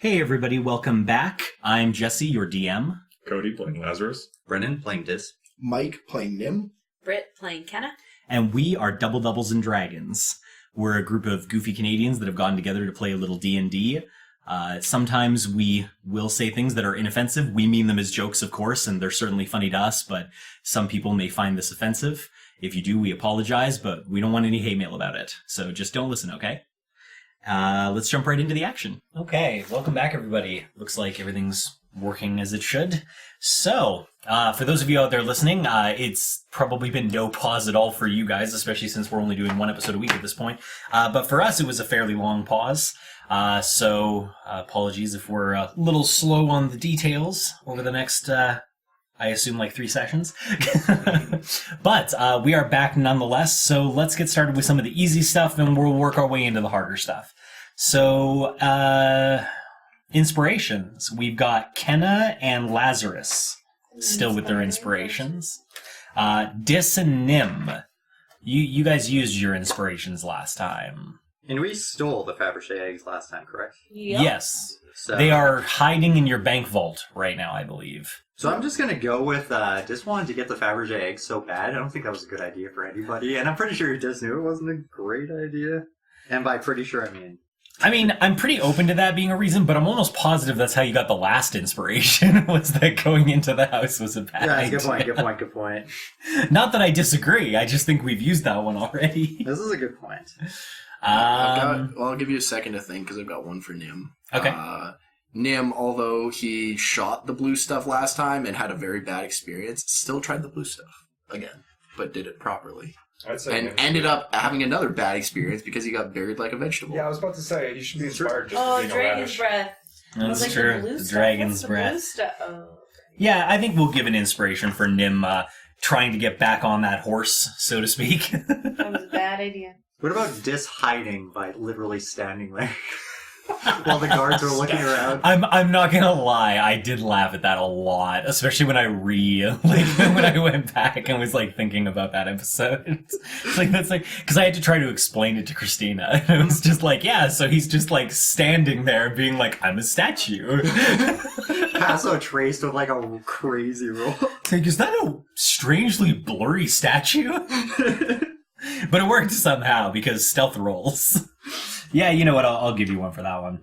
Hey everybody, welcome back. I'm Jesse, your DM. Cody playing Lazarus. Brennan playing Dis. Mike playing Nim. Britt playing Kenna. And we are Double Doubles and Dragons. We're a group of goofy Canadians that have gotten together to play a little D&D. Sometimes we will say things that are inoffensive. We mean them as jokes, of course, and they're certainly funny to us, but some people may find this offensive. If you do, we apologize, but we don't want any hate mail about it. So just don't listen, okay? Let's jump right into the action. Okay, welcome back, everybody. Looks like everything's working as it should. So, for those of you out there listening, it's probably been no pause at all for you guys, especially since we're only doing one episode a week at this point. But for us, it was a fairly long pause. So, apologies if we're a little slow on the details over the next, I assume, like 3 sessions. But we are back nonetheless, so let's get started with some of the easy stuff, and we'll work our way into the harder stuff. So, inspirations. We've got Kenna and Lazarus still with their inspirations. Dis and Nim. You guys used your inspirations last time. And we stole the Fabergé eggs last time, correct? Yep. Yes. So, They are hiding in your bank vault right now, I believe. So I'm just going to go with, Dis wanted to get the Fabergé eggs so bad. I don't think that was a good idea for anybody. And I'm pretty sure Dis knew it wasn't a great idea. And by pretty sure, I mean, I'm pretty open to that being a reason, but I'm almost positive that's how you got the last inspiration, was that going into the house was a bad idea. Good point. Not that I disagree, I just think we've used that one already. This is a good point. I'll give you a second to think, because I've got one for Nim. Okay. Nim, although he shot the blue stuff last time and had a very bad experience, still tried the blue stuff again, but did it properly. I'd say And ended up having another bad experience because he got buried like a vegetable. Yeah, I was about to say, you should be inspired just for being a Dragon's radish. Breath. That's Like true. The blue The stuff. Dragon's What's the Breath. blue stuff? Oh. Yeah, I think we'll give an inspiration for Nim trying to get back on that horse, so to speak. That was a bad idea. What about Dis hiding by literally standing there while the guards are looking around? I'm not gonna lie, I did laugh at that a lot, especially when I when I went back and was like thinking about that episode. That's because I had to try to explain it to Christina. And it was just like, yeah, so he's just like standing there being like, I'm a statue. Passo traced with like a crazy roll. Like, is that a strangely blurry statue? But it worked somehow because stealth rolls. Yeah, you know what? I'll give you one for that one.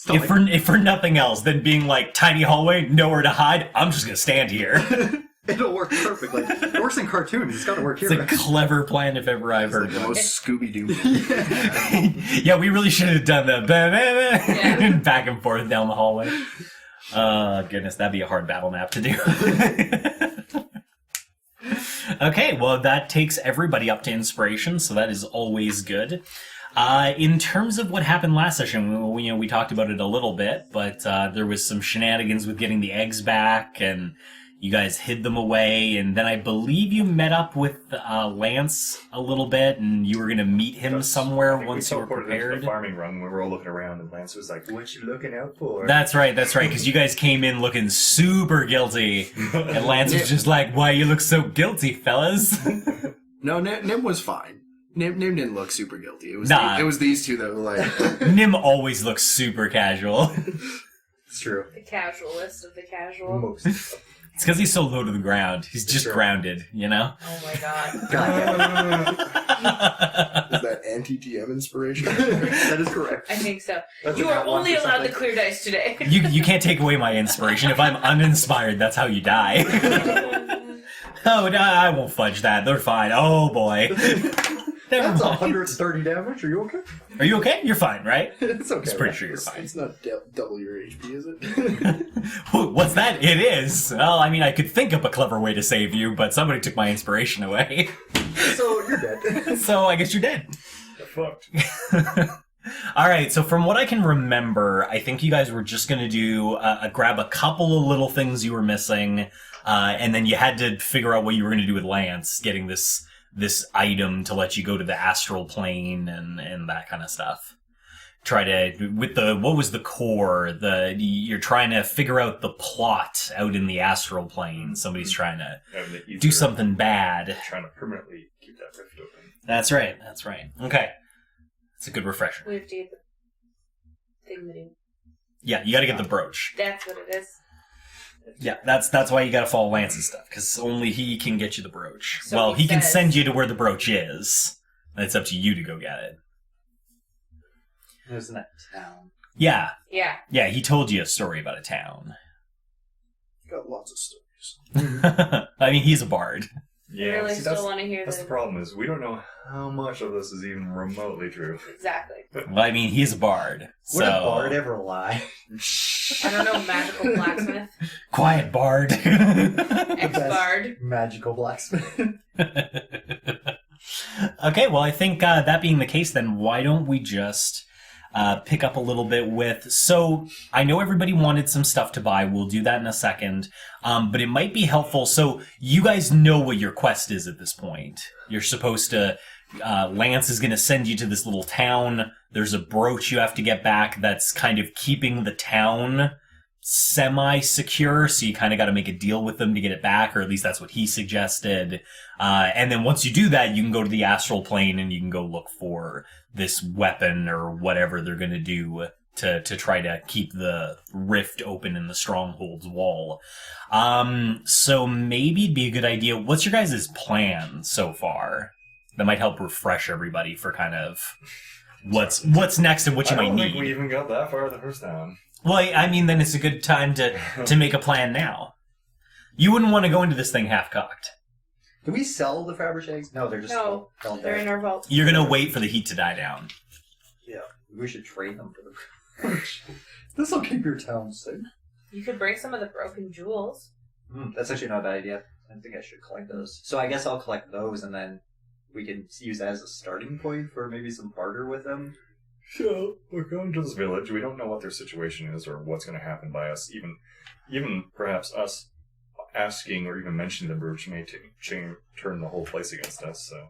If for nothing else, then being like tiny hallway, nowhere to hide, I'm just gonna stand here. It'll work perfectly. It works in cartoons. It's got to work here. It's a clever plan if ever I've heard The one. most Scooby-Doo. Yeah, we really should have done the back and forth down the hallway. Goodness, that'd be a hard battle map to do. Okay, well, that takes everybody up to inspiration, so that is always good. In terms of what happened last session, we talked about it a little bit, but there was some shenanigans with getting the eggs back, and you guys hid them away, and then I believe you met up with Lance a little bit, and you were going to meet him somewhere once you were prepared. The farming run, we were all looking around, and Lance was like, "What you looking out for?" That's right, because you guys came in looking super guilty, and Lance was just like, "Why you look so guilty, fellas?" No, Nim was fine. Nim didn't look super guilty. It was Nah. it was these two that were like... Nim always looks super casual. It's true. The casualist of the casual. Most. It's because he's so low to the ground. He's just grounded, you know? Oh my god. Is that anti-TM inspiration? That is correct. I think so. That's You are about one only for allowed the something. clear dice today. You can't take away my inspiration. If I'm uninspired, that's how you die. Oh, no, I won't fudge that. They're fine. Oh, boy. Never That's mind. 130 damage. Are you okay? Are you okay? You're fine, right? It's okay. I'm pretty sure you're fine. It's not double your HP, is it? What's that? It is. Well, I mean, I could think of a clever way to save you, but somebody took my inspiration away. So you're dead. So I guess you're dead. You're fucked. All right, so from what I can remember, I think you guys were just going to do grab a couple of little things you were missing, and then you had to figure out what you were going to do with Lance, getting this item to let you go to the astral plane and that kind of stuff. Try to, what was the core? You're trying to figure out the plot out in the astral plane. Somebody's trying to do something bad. Trying to permanently keep that rift open. That's right. Okay. It's a good refresher. We have to get the thing that he Yeah, you gotta get the brooch. That's what it is. Yeah, that's why you gotta follow Lance's stuff, because only he can get you the brooch. So well, he he can says- send you to where the brooch is. And it's up to you to go get it. There's that town. Yeah, Yeah. yeah, he told you a story about a town. Got lots of stories. I mean, he's a bard. I really see, still want to hear that's the problem is we don't know how much of this is even remotely true. Exactly. Well, I mean, he's a bard. Would so... a bard ever lie? I don't know, magical blacksmith. Quiet bard. Ex-bard. Magical blacksmith. Okay, well, I think that being the case, then why don't we just pick up a little bit with... So, I know everybody wanted some stuff to buy. We'll do that in a second. But it might be helpful. So, you guys know what your quest is at this point. You're supposed to... Lance is going to send you to this little town. There's a brooch you have to get back that's kind of keeping the town semi-secure, so you kind of got to make a deal with them to get it back, or at least that's what he suggested. And then once you do that, you can go to the astral plane and you can go look for this weapon or whatever they're going to do to try to keep the rift open in the Stronghold's wall. So maybe it'd be a good idea. What's your guys' plan so far? That might help refresh everybody for kind of what's next and what you I might don't need. think we even got that far the first time. Well, I mean, then it's a good time to make a plan now. You wouldn't want to go into this thing half-cocked. Do we sell the Faberge eggs? No, they're just No, held they're there. in our vault. You're going to wait for the heat to die down. Yeah, we should trade them for the. This will keep your town safe. You could bring some of the broken jewels. That's actually not a bad idea. I think I should collect those. So I guess I'll collect those, and then we can use that as a starting point for maybe some barter with them. Yeah, we're going to this village. We don't know what their situation is or what's going to happen by us. Even perhaps us asking or even mentioning the brooch may turn the whole place against us. So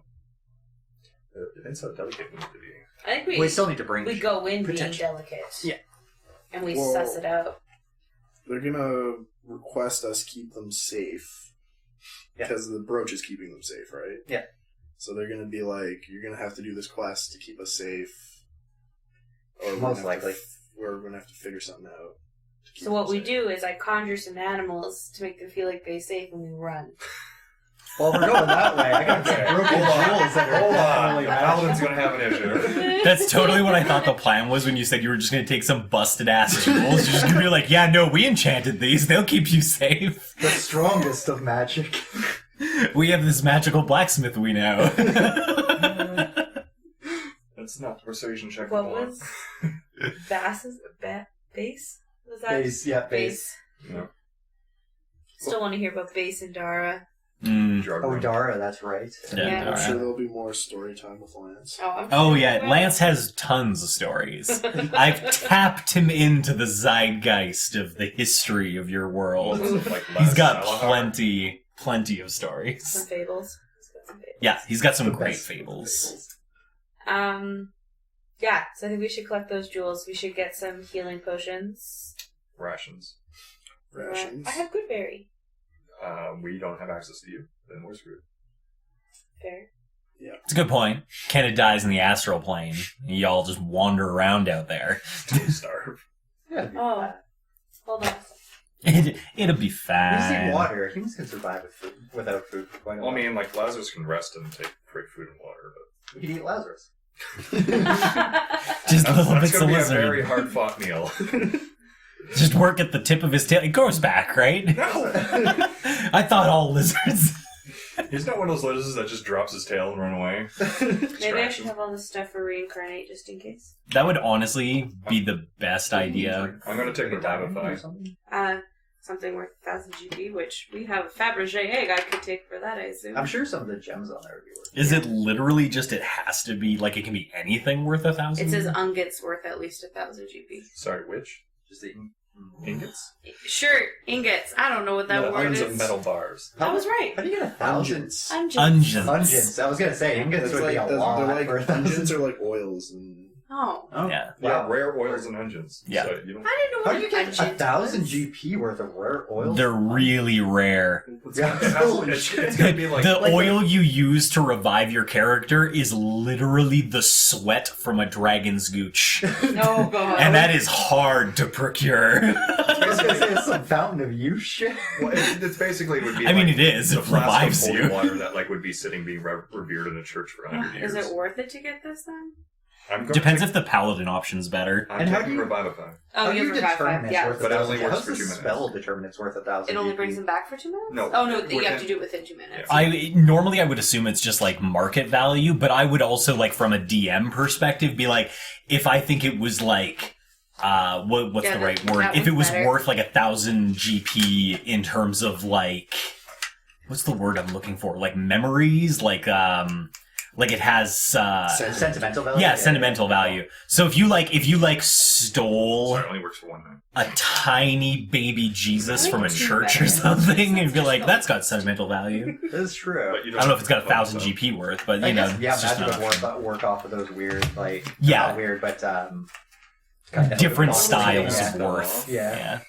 it's a delicate move to be. I think We still need to bring. we go in being Potential. delicate. Yeah. And we Well- suss it out. They're gonna request us keep them safe. Yeah. Because the brooch is keeping them safe, right? Yeah. So they're gonna be like, you're gonna have to do this quest to keep us safe. Or we're Most gonna have to likely. we're gonna have to figure something out. to keep So what them we safe. do is I conjure some animals to make them feel like they're safe and we run. Well, we're going that way. I got some Okay, broken hold on. jewels that are Hold on. definitely Paladin's going to have an issue. That's totally what I thought the plan was when you said you were just going to take some busted-ass jewels. You're just going to be like, yeah, no, we enchanted these. They'll keep you safe. the strongest of magic. We have this magical blacksmith we know. That's not persuasion check. What anymore. was Bass's base? Was that Base, yeah, base. No. Still want to hear about Base and Dara. Drug Oh, room. Dara, that's right. Yeah. I'm sure there'll be more story time with Lance. Oh yeah, Lance has tons of stories. I've tapped him into the zeitgeist of the history of your world. He's got plenty of Some stories. fables. He's got some fables. Yeah, he's got some The great best fables. Yeah, so I think we should collect those jewels. We should get some healing potions. Rations. Rations. I have good berry. We don't have access to you. Then we're screwed. Fair. It's a good point. Kenna dies in the astral plane. And y'all just wander around out there. Starve. Yeah, Oh. Hold on. It'll be we fine. see water. Humans can survive without food for quite a Well, while. I mean, like, Lazarus can rest and take great food and water, but... We can eat Lazarus. Just little That's bits going of to be a lizard. very hard-fought meal. Just work at the tip of his tail. It grows back, right? No! I thought all lizards. He's not one of those lizards that just drops his tail and run away. Maybe I should have all this stuff for reincarnate just in case. That would honestly be the best idea. I'm going to take the Revivify. Something worth 1,000 GP, which we have a Fabergé egg I could take for that, I assume. I'm sure some of the gems on there would be worth it. Is it literally just it has to be, like, it can be anything worth 1,000? It says ingots worth at least 1,000 GP. Sorry, which? Just eating. Ingots? Sure, ingots. I don't know what that No, word tons is. of metal bars. That was right. How do you get 1,000? Unguents. Unguents. Unguents. Unguents. I was going to say, ingots It's would like, be a they're lot like for 1,000. unguents are like oils and Oh. Yeah. Yeah, rare oils and engines. Yeah. So you don't... I didn't know How what do you get engine 1,000 was. GP worth of rare oils? They're really rare. Yeah, it's gonna be like... The oil you use to revive your character is literally the sweat from a dragon's gooch. Oh god. And that is hard to procure. I was gonna say it's some fountain of youth shit. Well, it's basically would be I mean, like it is. the It flask revives of you. holy water that like would be sitting being revered in a church for 100 years. Is it worth it to get this then? I'm going Depends to if the paladin option's better. I'm And how taking do you- Revivify. Oh, How do you you have revive determine 5. it's Yeah. worth But it only 1,000? works How's for the 2 minutes. spell determine it's worth 1,000? It only GP? brings them back for 2 minutes? No. Oh no, you Within- have to do it within 2 minutes. I normally I would assume it's just like market value, but I would also like from a DM perspective be like, if I think it was like what's Yeah, the right that word? If one's it was better. worth like 1,000 GP in terms of like what's the word I'm looking for? Like memories, like it has Sentimental value? yeah, sentimental value. So if you stole Sorry, it only works for 1 night. a tiny baby Jesus I from a think church two or better. something and be like, Just that's got sentimental value. That's true. But you I don't know if it's got have to 1,000 so- GP worth, but I you know, guess, yeah, it's just magic an would option. work off of those weird, like, Yeah. not weird, but, kind of Different yeah. styles Yeah. of worth. Yeah.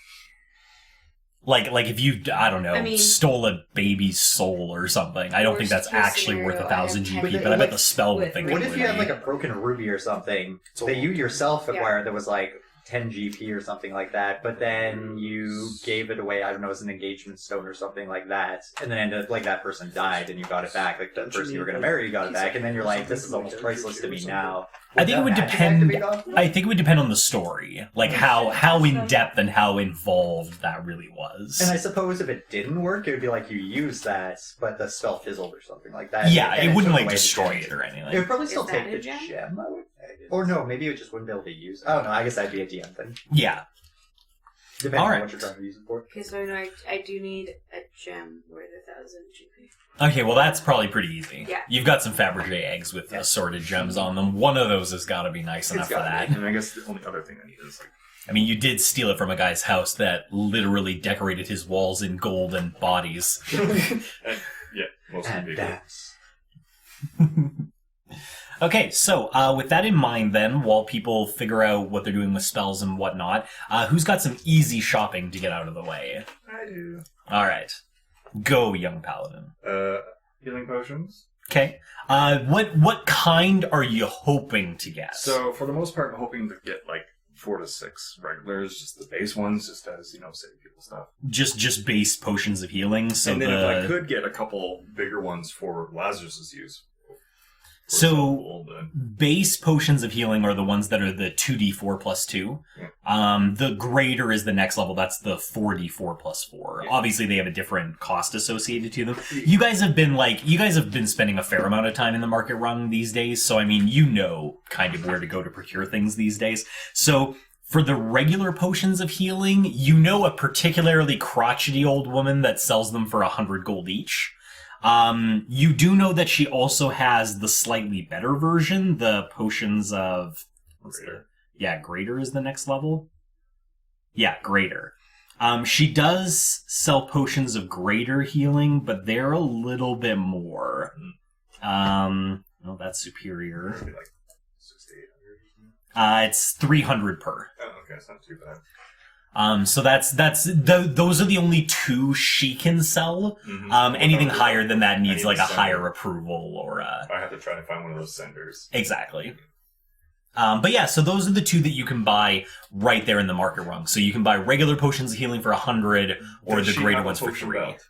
Like if you, I don't know, I mean- stole a baby's soul or something, I don't think that's Worst case actually worth scenario, 1,000 I have GP, ten but I bet the with- spell would with think What it if would you had, be. like, a broken ruby or something that you yourself acquired that was, like, 10 GP or something like that, but then you gave it away, I don't know, as an engagement stone or something like that, and then ended up, like, that person died and you got it back, like, the person you were going to marry, you got it back, and then you're like, this is almost priceless to me now. I think it would depend. I I think it would depend on the story, like how in depth and how involved that really was. And I suppose if it didn't work, it would be like you used that, but the spell fizzled or something like that. Yeah, and it wouldn't took like away the destroy gem. it or It would anything. probably still Is take that the a gem? gem, I would think. Or no, maybe it just wouldn't be able to use. I don't know, I guess that'd be a DM thing. Yeah. Depending Alright. on what you're trying to use it for. Okay, so I do need a gem worth 1,000 GP. Okay, well that's probably pretty easy. Yeah. You've got some Fabergé eggs with assorted gems on them. One of those has got to be nice enough for that. And I guess the only other thing I need is like I mean, you did steal it from a guy's house that literally decorated his walls in gold and bodies. and, yeah, mostly And big. dance. Okay, so with that in mind then, while people figure out what they're doing with spells and whatnot, who's got some easy shopping to get out of the way? I do. Alright. Go, young paladin. Healing potions. Okay. What kind are you hoping to get? So for the most part, I'm hoping to get like 4 to 6 regulars, just the base ones, just as save people stuff. just base potions of healing. So and then the if I could get a couple bigger ones for Lazarus's use. For So- example, then- base potions of healing are the ones that are the 2d4 plus 2. Yeah. The greater is the next level. That's the 4d4 plus 4. Yeah. Obviously, they have a different cost associated to them. You guys have been spending a fair amount of time in the market run these days. So, I mean, you know kind of where to go to procure things these days. So, for the regular potions of healing, you know a particularly crotchety old woman that sells them for 100 gold each. You do know that she also has the slightly better version, the potions of... Greater is the next level? Yeah, Greater. She does sell potions of greater healing, but they're a little bit more. Well, that's superior. Maybe like 6 to 800. It's 300 per. Oh, okay, it's not too bad. So those are the only two she can sell. Mhm. Anything higher than that needs I like need a to send higher her. approval or I have to try to find one of those senders. exactly. But yeah, so those are the two that you can buy right there in the market rung. So you can buy regular potions of healing for 100 or Does the she greater have a ones for potion 3. belt?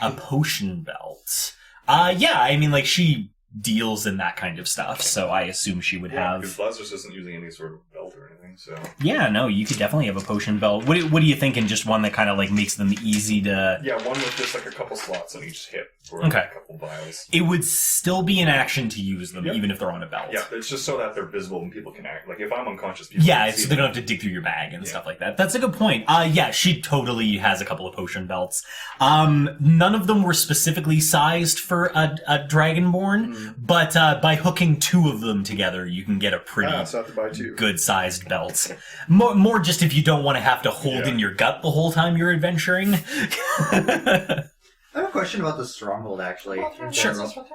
A potion belt. Yeah, I mean like she deals in that kind of stuff, so I assume she would Yeah, have. because Lazarus isn't using any sort of belt or anything, so... Yeah, no, you could definitely have a potion belt. What are you thinking? Just one that kind of like makes them easy to. Yeah, one with just like a couple slots on each hip for Okay. a couple vials. It would still be an action to use them, Yep. even if they're on a belt. Yeah, it's just so that they're visible and people can act. Like if I'm unconscious, people Yeah, can it's, see so they them. don't have to dig through your bag and Yeah. stuff like that. That's a good point. Yeah, she totally has a couple of potion belts. None of them were specifically sized for a Dragonborn, but by hooking 2 of them together, you can get a pretty so I have to buy 2. good-sized belt. More just if you don't want to have to hold Yeah. in your gut the whole time you're adventuring. I have a question about the Stronghold, actually. in Sure. general.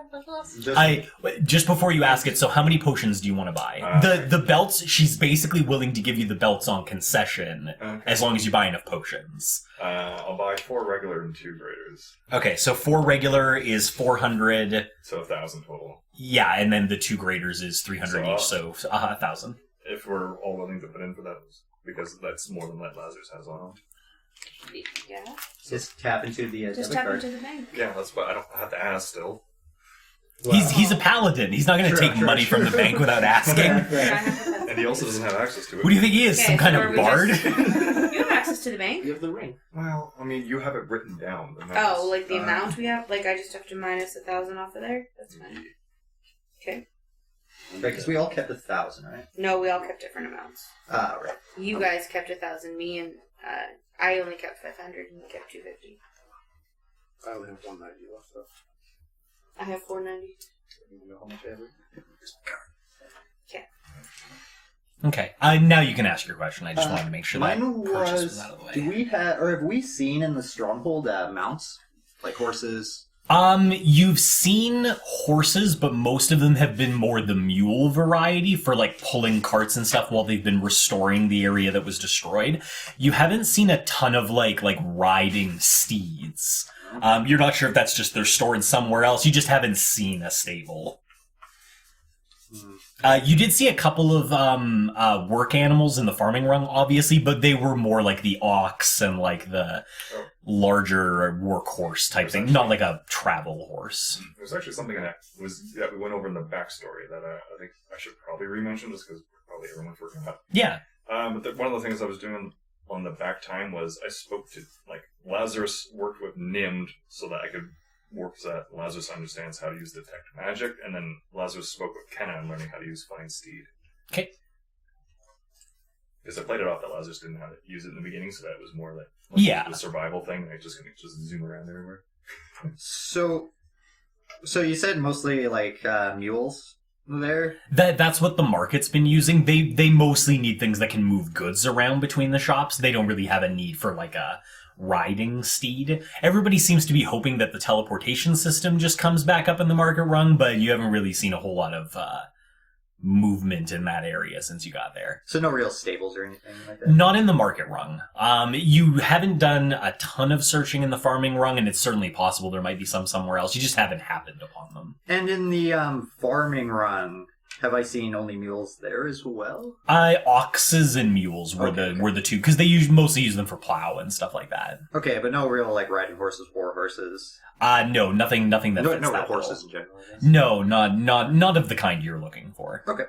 Just before you ask it, so how many potions do you want to buy? The belts, she's basically willing to give you the belts on concession, as long as you buy enough potions. I'll buy 4 regular and 2 graders. Okay, so 4 regular is 400. So 1,000 total. Yeah, and then the 2 graders is 300 So, each, so 1,000. If we're all willing to put in for that, because that's more than what Lazarus has on him. Yeah. Just tap into the Just debit tap card. into the bank. Yeah, that's why I don't have to ask still. He's a paladin. He's not going to take money from the bank without asking. And he also doesn't have access to it. Who do you think he is? Okay, Some kind so of are we bard? You have access to the bank? You have the ring. Well, I mean, you have it written down. The amounts. Oh, like the amount we have? Like I just have to minus 1,000 off of there? That's fine. Okay. Right, because we all kept 1,000, right? No, we all kept different amounts. Ah, right. You guys kept 1,000. Me and I only kept 500, and you kept 250. I only have 190 left, though. I have 490. You know how much I have? Okay, now you can ask your question. I just wanted to make sure that Mine purchase was was, out of the way. do we have, or have we seen in the Stronghold mounts? Like horses? You've seen horses, but most of them have been more the mule variety for like pulling carts and stuff while they've been restoring the area that was destroyed. You haven't seen a ton of like riding steeds. You're not sure if that's just they're stored somewhere else. You just haven't seen a stable. You did see a couple of work animals in the farming rung, obviously, but they were more like the ox and like the larger workhorse type thing, not like a travel horse. There's actually something that we went over in the backstory that I think I should probably re-mention just because probably everyone forgot. Yeah. But one of the things I was doing on the back time was I spoke to, like, Lazarus worked with Nimd so that I could work so that Lazarus understands how to use detect magic, and then Lazarus spoke with Kenna and learning how to use Find Steed. Okay. Because I played it off that Lazarus didn't know how to use it in the beginning, so that it was more like Yeah. the survival thing. I just zoom around everywhere. So you said mostly like mules there? That's what the market's been using. They mostly need things that can move goods around between the shops. They don't really have a need for like a riding steed. Everybody seems to be hoping that the teleportation system just comes back up in the market rung, but you haven't really seen a whole lot of movement in that area since you got there. So no real stables or anything like that? Not in the market rung. You haven't done a ton of searching in the farming rung, and it's certainly possible there might be some somewhere else. You just haven't happened upon them. And in the farming run, have I seen only mules there as well? Oxes and mules were the two, because they mostly use them for plow and stuff like that. Okay, but no real like riding horses, war horses. No, nothing that No fits real that horses bill. in general. I guess. No, not of the kind you're looking for. Okay.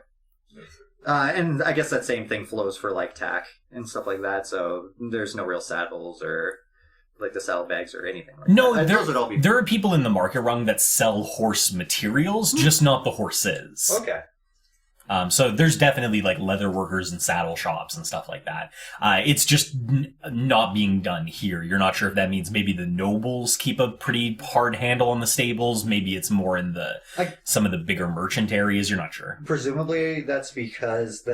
And I guess that same thing flows for like tack and stuff like that. So there's no real saddles or like the saddlebags or anything like No, that. Those would all be. there are people in the market rung that sell horse materials, just not the horses. Okay. So there's definitely like leather workers and saddle shops and stuff like that. It's just not being done here. You're not sure if that means maybe the nobles keep a pretty hard handle on the stables. Maybe it's more in some of the bigger merchant areas. You're not sure. Presumably that's because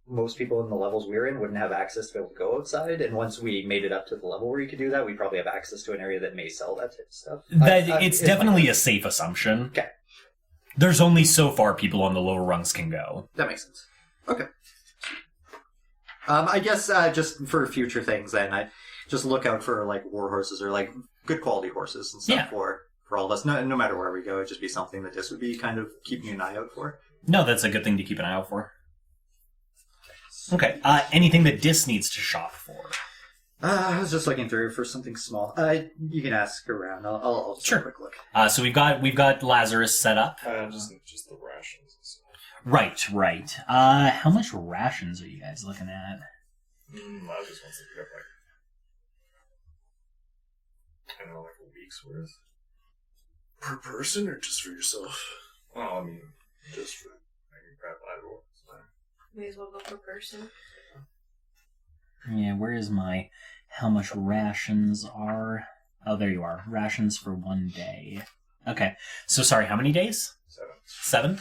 most people in the levels we're in wouldn't have access to be able to go outside, and once we made it up to the level where you could do that, we'd probably have access to an area that may sell that type of stuff. It's definitely a safe assumption. Okay. There's only so far people on the lower rungs can go. That makes sense. Okay. I guess just for future things, then I just look out for like war horses or like good quality horses and stuff for all of us. No matter where we go, it'd just be something that just would be kind of keeping an eye out for. No, that's a good thing to keep an eye out for. Okay. Anything that Dis needs to shop for? I was just looking through for something small. You can ask around. I'll just Sure. have a quick look. So we've got Lazarus set up. Just the rations and stuff. Right. How much rations are you guys looking at? Lazarus wants to pick up I don't know, like a week's worth. Per person or just for yourself? Well, I mean, just for I can grab either. May as well go per person. Yeah, where is my how much rations are? Oh, there you are. Rations for 1 day. Okay. So sorry, how many days? 7.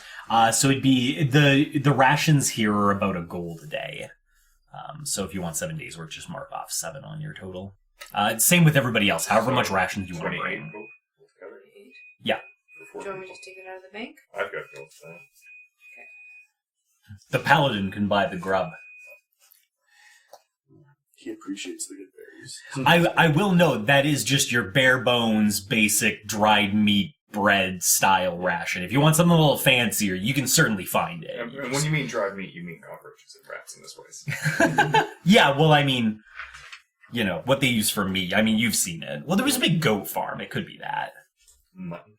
So it'd be the rations here are about a gold a day. So if you want 7 days worth, just mark off 7 on your total. Same with everybody else. However much rations you want to bring. Yeah. For Do 4 you want me people. to just take it out of the bank? I've got to go with that. The paladin can buy the grub. He appreciates the good berries. I will note that is just your bare bones, basic dried meat bread style ration. If you want something a little fancier, you can certainly find it. And when you mean dried meat, you mean cockroaches and rats in this place. Yeah, well, I mean, you know, what they use for meat. I mean, you've seen it. Well, there was a big goat farm. It could be that. Mutton.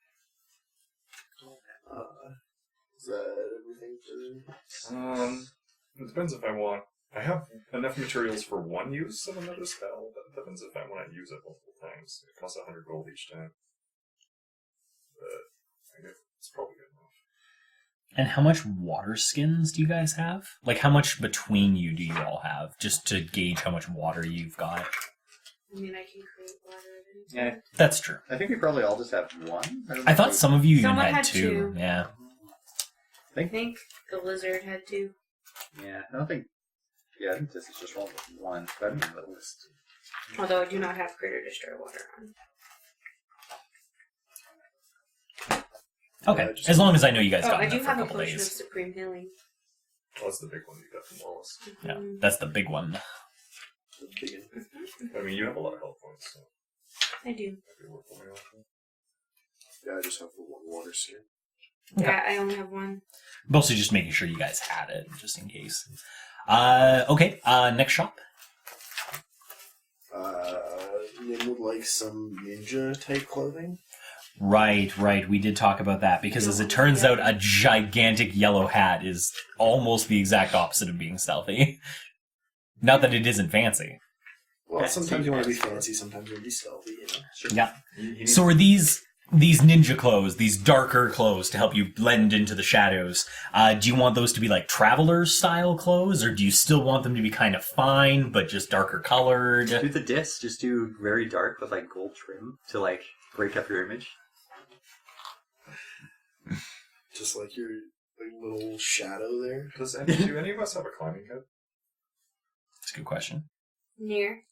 Is that everything for... It depends if I want. I have enough materials for one use of another spell, but it depends if I want to use it multiple times. It costs 100 gold each time. But I guess it's probably good enough. And how much water skins do you guys have? Like, how much between you do you all have? Just to gauge how much water you've got. I mean, I can create water at any time. Yeah, That's true. I think we probably all just have one. I thought some of you even Someone had had two. two. Yeah. I think the lizard had 2. Yeah, I don't think. Yeah, I think this is just one with one. But I don't know the list. Although I do not have Critter Destroy Water on. Okay. Yeah, just- As long as I know you guys Oh, got I enough do for a have a couple potion of days. Supreme Healing. Well, that's the big one you got from Wallace. Yeah, Mhm. that's the big one. I mean, you have a lot of health points, so I do. maybe worth the way off. Yeah, I just have the one water skin. Okay. Yeah, I only have one. Mostly just making sure you guys had it, just in case. Okay, next shop. Nim would like some ninja type clothing. Right. We did talk about that because as it turns out, a gigantic yellow hat is almost the exact opposite of being stealthy. Not that it isn't fancy. Well, Yeah, sometimes you want to be fancy, sometimes you want to be stealthy, you know. Sure. Yeah. You need So are these ninja clothes, these darker clothes to help you blend into the shadows, do you want those to be like traveler's style clothes, or do you still want them to be kind of fine but just darker colored? Do the discs. Just do very dark with like gold trim to like break up your image. Just like your like, little shadow there. do any of us have a climbing head? That's a good question. Near.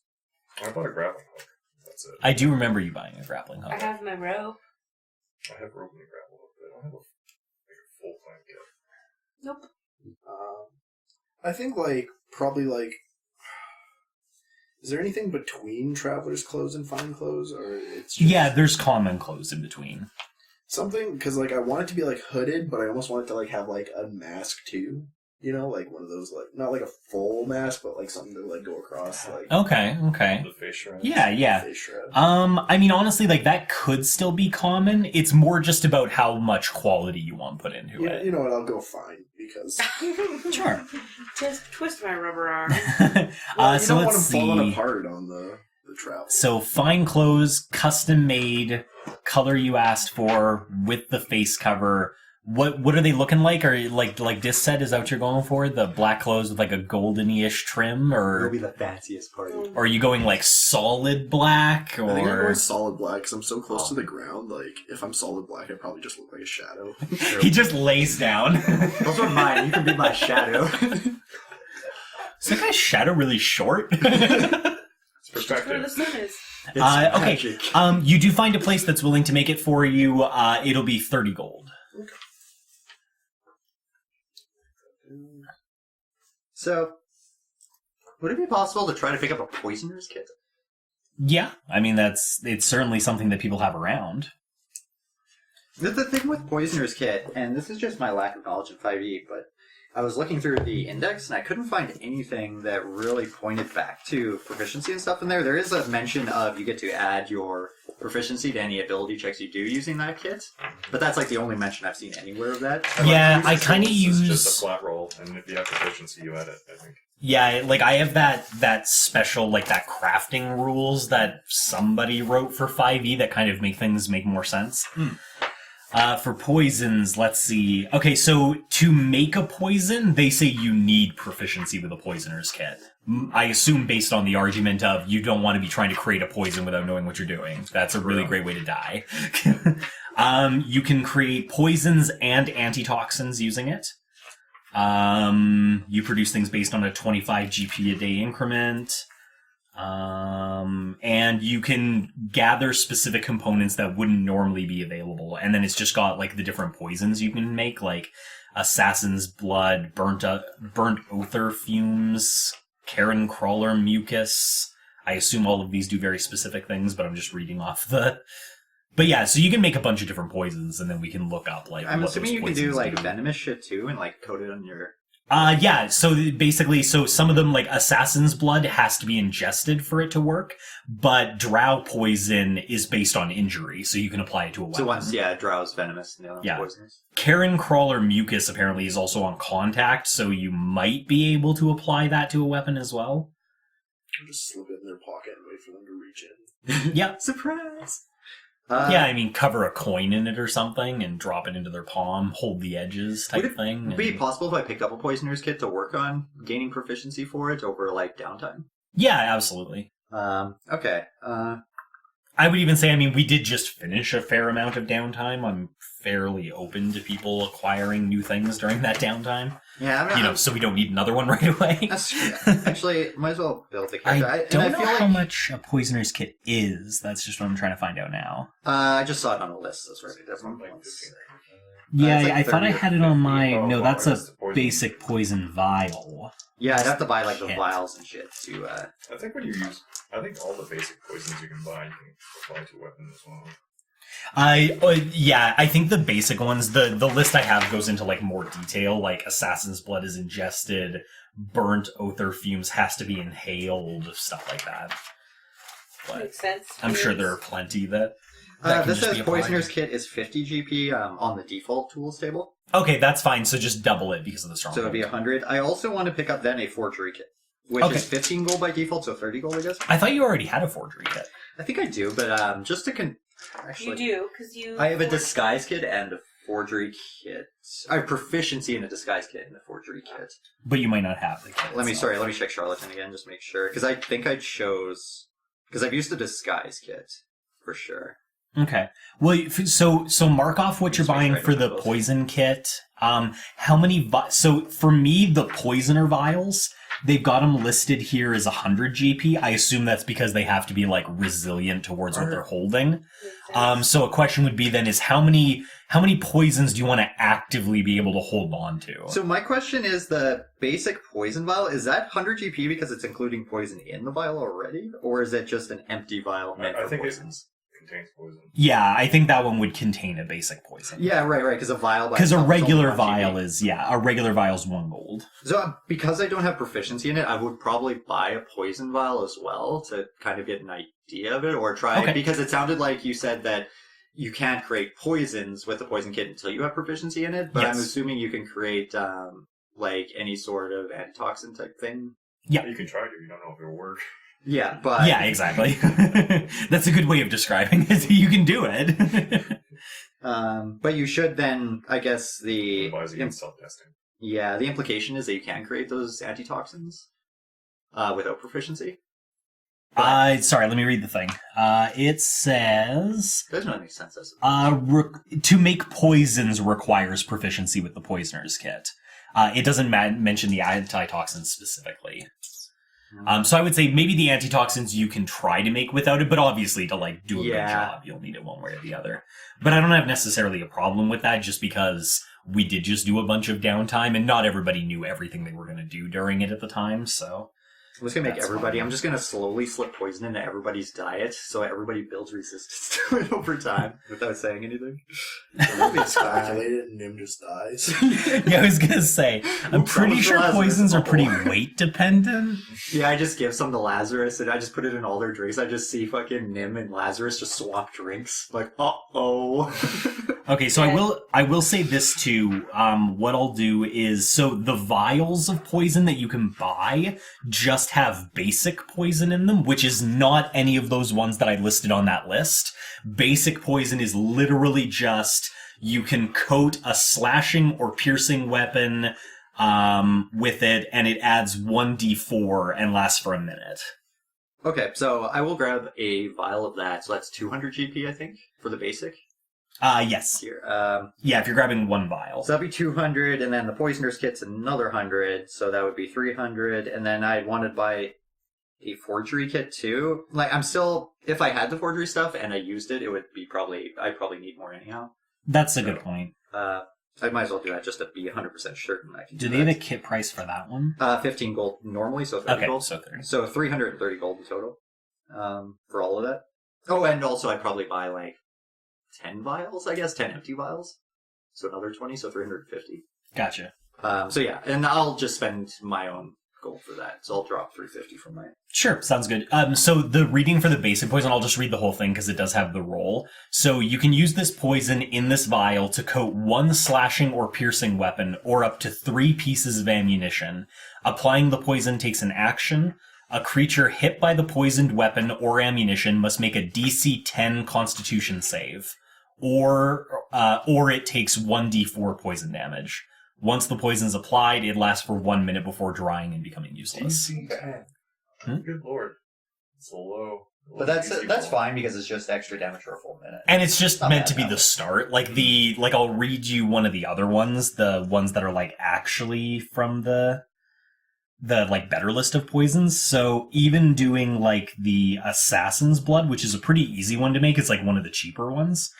I bought a grappling hook. That's it. I do remember you buying a grappling hook. I have my rope. I have rope and a grapple hook, but I don't have a full climb kit. Nope. I think like probably like. Is there anything between traveler's clothes and fine clothes, or it's just Yeah, there's common clothes in between. something? Because like I want it to be like hooded, but I almost want it to like have like a mask too. You know, like one of those like not like a full mask, but like something to like go across like Okay. The face shroud. Yeah. face shroud. I mean, honestly, like that could still be common. It's more just about how much quality you want put into Yeah, it. you know what? I'll go fine because Sure. Just twist my rubber arm. well, So you don't want let's them falling see. apart on the travel. So fine clothes, custom made, color you asked for, with the face cover. What are they looking like? Are you like this set? Is that what you're going for? The black clothes with like a golden-ish trim, It'll or be the fanciest party. are you going like solid black? I think I'm Or going solid black because I'm so close to the ground. Like, if I'm solid black, I probably just look like a shadow. he just lays down. Those are mine. You can be my shadow. Is that guy's shadow really short? It's That's where perspective. the sun is. It's Okay. magic. You do find a place that's willing to make it for you. It'll be 30 gold. So, would it be possible to try to pick up a poisoner's kit? Yeah, I mean it's certainly something that people have around. The thing with poisoner's kit, and this is just my lack of knowledge in 5e, but I was looking through the index and I couldn't find anything that really pointed back to proficiency and stuff in there. There is a mention of you get to add your proficiency to any ability checks you do using that kit, but that's like the only mention I've seen anywhere of that. Yeah, I kind of It's use. just a flat roll, and if you have proficiency, you add it. I think. Yeah, like I have that special like that crafting rules that somebody wrote for 5e that kind of make more sense. For poisons, let's see. Okay, so to make a poison, they say you need proficiency with a poisoner's kit. I assume based on the argument of you don't want to be trying to create a poison without knowing what you're doing. That's a really great way to die. You can create poisons and antitoxins using it. You produce things based on a 25 GP a day increment. And you can gather specific components that wouldn't normally be available. And then it's just got like the different poisons you can make, like assassin's blood, burnt othar fumes, Karen crawler mucus. I assume all of these do very specific things, but I'm just reading off the... But yeah, so you can make a bunch of different poisons, and then we can look up, like, I'm what assuming those you can do, poisons like, venomous shit, too, and, like, coat it on your... Yeah, so basically, some of them, like, assassin's blood has to be ingested for it to work, but drow poison is based on injury, so you can apply it to a weapon. So once, drow's venomous and the other one's poisonous. Karen crawler mucus apparently is also on contact, so you might be able to apply that to a weapon as well. Just slip it in their pocket and wait for them to reach in. Yeah. Surprise! Yeah, I mean, cover a coin in it or something and drop it into their palm, hold the edges type thing. Would it be possible if I picked up a poisoner's kit to work on gaining proficiency for it over, like, downtime? Yeah, absolutely. Okay. I would even say, I mean, we did just finish a fair amount of downtime. I'm fairly open to people acquiring new things during that downtime. Yeah, I mean, so we don't need another one right away. That's true. Actually, might as well build the character. I don't know how much a poisoner's kit is. That's just what I'm trying to find out now. I just saw it on the list. That's right. That's one point. Yeah, like I thought I had it on my... Oh, No, that's a poison. basic poison vial. Yeah, I'd have to buy, like, the Shit. vials and shit to... I think when you use, I think all the basic poisons you can buy, you can apply to a weapon as well. I think the basic ones, the list I have goes into like more detail, like assassin's blood is ingested, burnt othar fumes has to be inhaled, stuff like that. But Makes sense. I'm sure there are plenty that can this just says be applied. poisoner's kit is 50 GP on the default tools table. Okay, that's fine, so just double it because of the Stronghold. So it'd be 100. I also want to pick up then a forgery kit, which Okay. is 15 gold by default, so 30 gold, I guess. I thought you already had a forgery kit. I think I do, but just to actually, You do, because you... I have a disguise kit and a forgery kit. I have proficiency in a disguise kit and a forgery kit. But you might not have the kit. Let me itself. check Charlatan again, just make sure, because I think I chose, because I've used the disguise kit for sure. Okay. Well, so mark off what you're Just make buying sure I for don't the have those. poison kit. How many... So for me, the poisoner vials, they've got them listed here as 100 GP. I assume that's because they have to be, like, resilient towards what they're holding. So a question would be then is how many poisons do you want to actively be able to hold on to? So my question is, the basic poison vial, is that 100 GP because it's including poison in the vial already? Or is it just an empty vial meant I for think poisons? it contains poison. Yeah, I think that one would contain a basic poison. Yeah, right, because a vial by Because a itself is only regular 1 vial GP. is, a regular vial's 1 gold. So because I don't have proficiency in it, I would probably buy a poison vial as well to kind of get an idea of it, or try Okay. because it sounded like you said that you can't create poisons with the poison kit until you have proficiency in it, but I'm Yes. assuming assuming you can create like any sort of antitoxin type thing. Yeah. You can try to. You don't know if it'll work. Yeah, but Yeah, exactly. That's a good way of describing it. You can do it. but you should then, I guess the Advise against self-testing. yeah, the implication is that you can create those antitoxins without proficiency. Sorry, let me read the thing. It says... It doesn't really make sense as a to make poisons requires proficiency with the poisoner's kit. It doesn't mention the antitoxins specifically. So I would say maybe the antitoxins you can try to make without it, but obviously to like do a good Yeah. job, you'll need it one way or the other. But I don't have necessarily a problem with that just because we did just do a bunch of downtime and not everybody knew everything they were going to do during it at the time, so... I'm just gonna make That's everybody. fine. I'm just gonna slowly slip poison into everybody's diet, so everybody builds resistance to it over time without saying anything. Calculate it and Nim just dies. Yeah, I was going to say, I'm Oops, pretty that was sure Lazarus. poisons are pretty Uh-oh. weight dependent. Yeah, I just give some to Lazarus, and I just put it in all their drinks. I just see fucking Nim and Lazarus just swap drinks. Like, uh-oh. Okay, so I will say this too. What I'll do is, so the vials of poison that you can buy just have basic poison in them, which is not any of those ones that I listed on that list. Basic poison is literally just, you can coat a slashing or piercing weapon with it, and it adds 1d4 and lasts for a minute. Okay, so I will grab a vial of that. So that's 200 GP, I think, for the basic. Yes. Here. Yeah, if you're grabbing one vial. So that'd be 200, and then the poisoner's kit's another 100, so that would be 300, and then I wanted to buy a forgery kit too. Like, I'm still, if I had the forgery stuff and I used it, it would be I'd probably need more anyhow. That's a good point. I might as well do that just to be 100% certain I can Do they have a kit price for that one? 15 gold normally, so 30 gold. So 30. So 330 gold in total for all of that. Oh, and also I'd probably buy like 10 vials, I guess, 10 empty vials. So another 20, so 350. Gotcha. So yeah, and I'll just spend my own gold for that. So I'll drop 350 from my... Sure, sounds good. So the reading for the basic poison, I'll just read the whole thing because it does have the roll. So you can use this poison in this vial to coat 1 slashing or piercing weapon or up to 3 pieces of ammunition. Applying the poison takes an action. A creature hit by the poisoned weapon or ammunition must make a DC 10 Constitution save, or it takes 1d4 poison damage. Once the poison is applied, it lasts for 1 minute before drying and becoming useless. DC 10. Good lord. It's a low. But that's fine because it's just extra damage for a full minute. And it's just meant to be the start. Like I'll read you one of the other ones, the ones that are like actually from the like better list of poisons. So even doing like the Assassin's Blood, which is a pretty easy one to make, it's like one of the cheaper ones.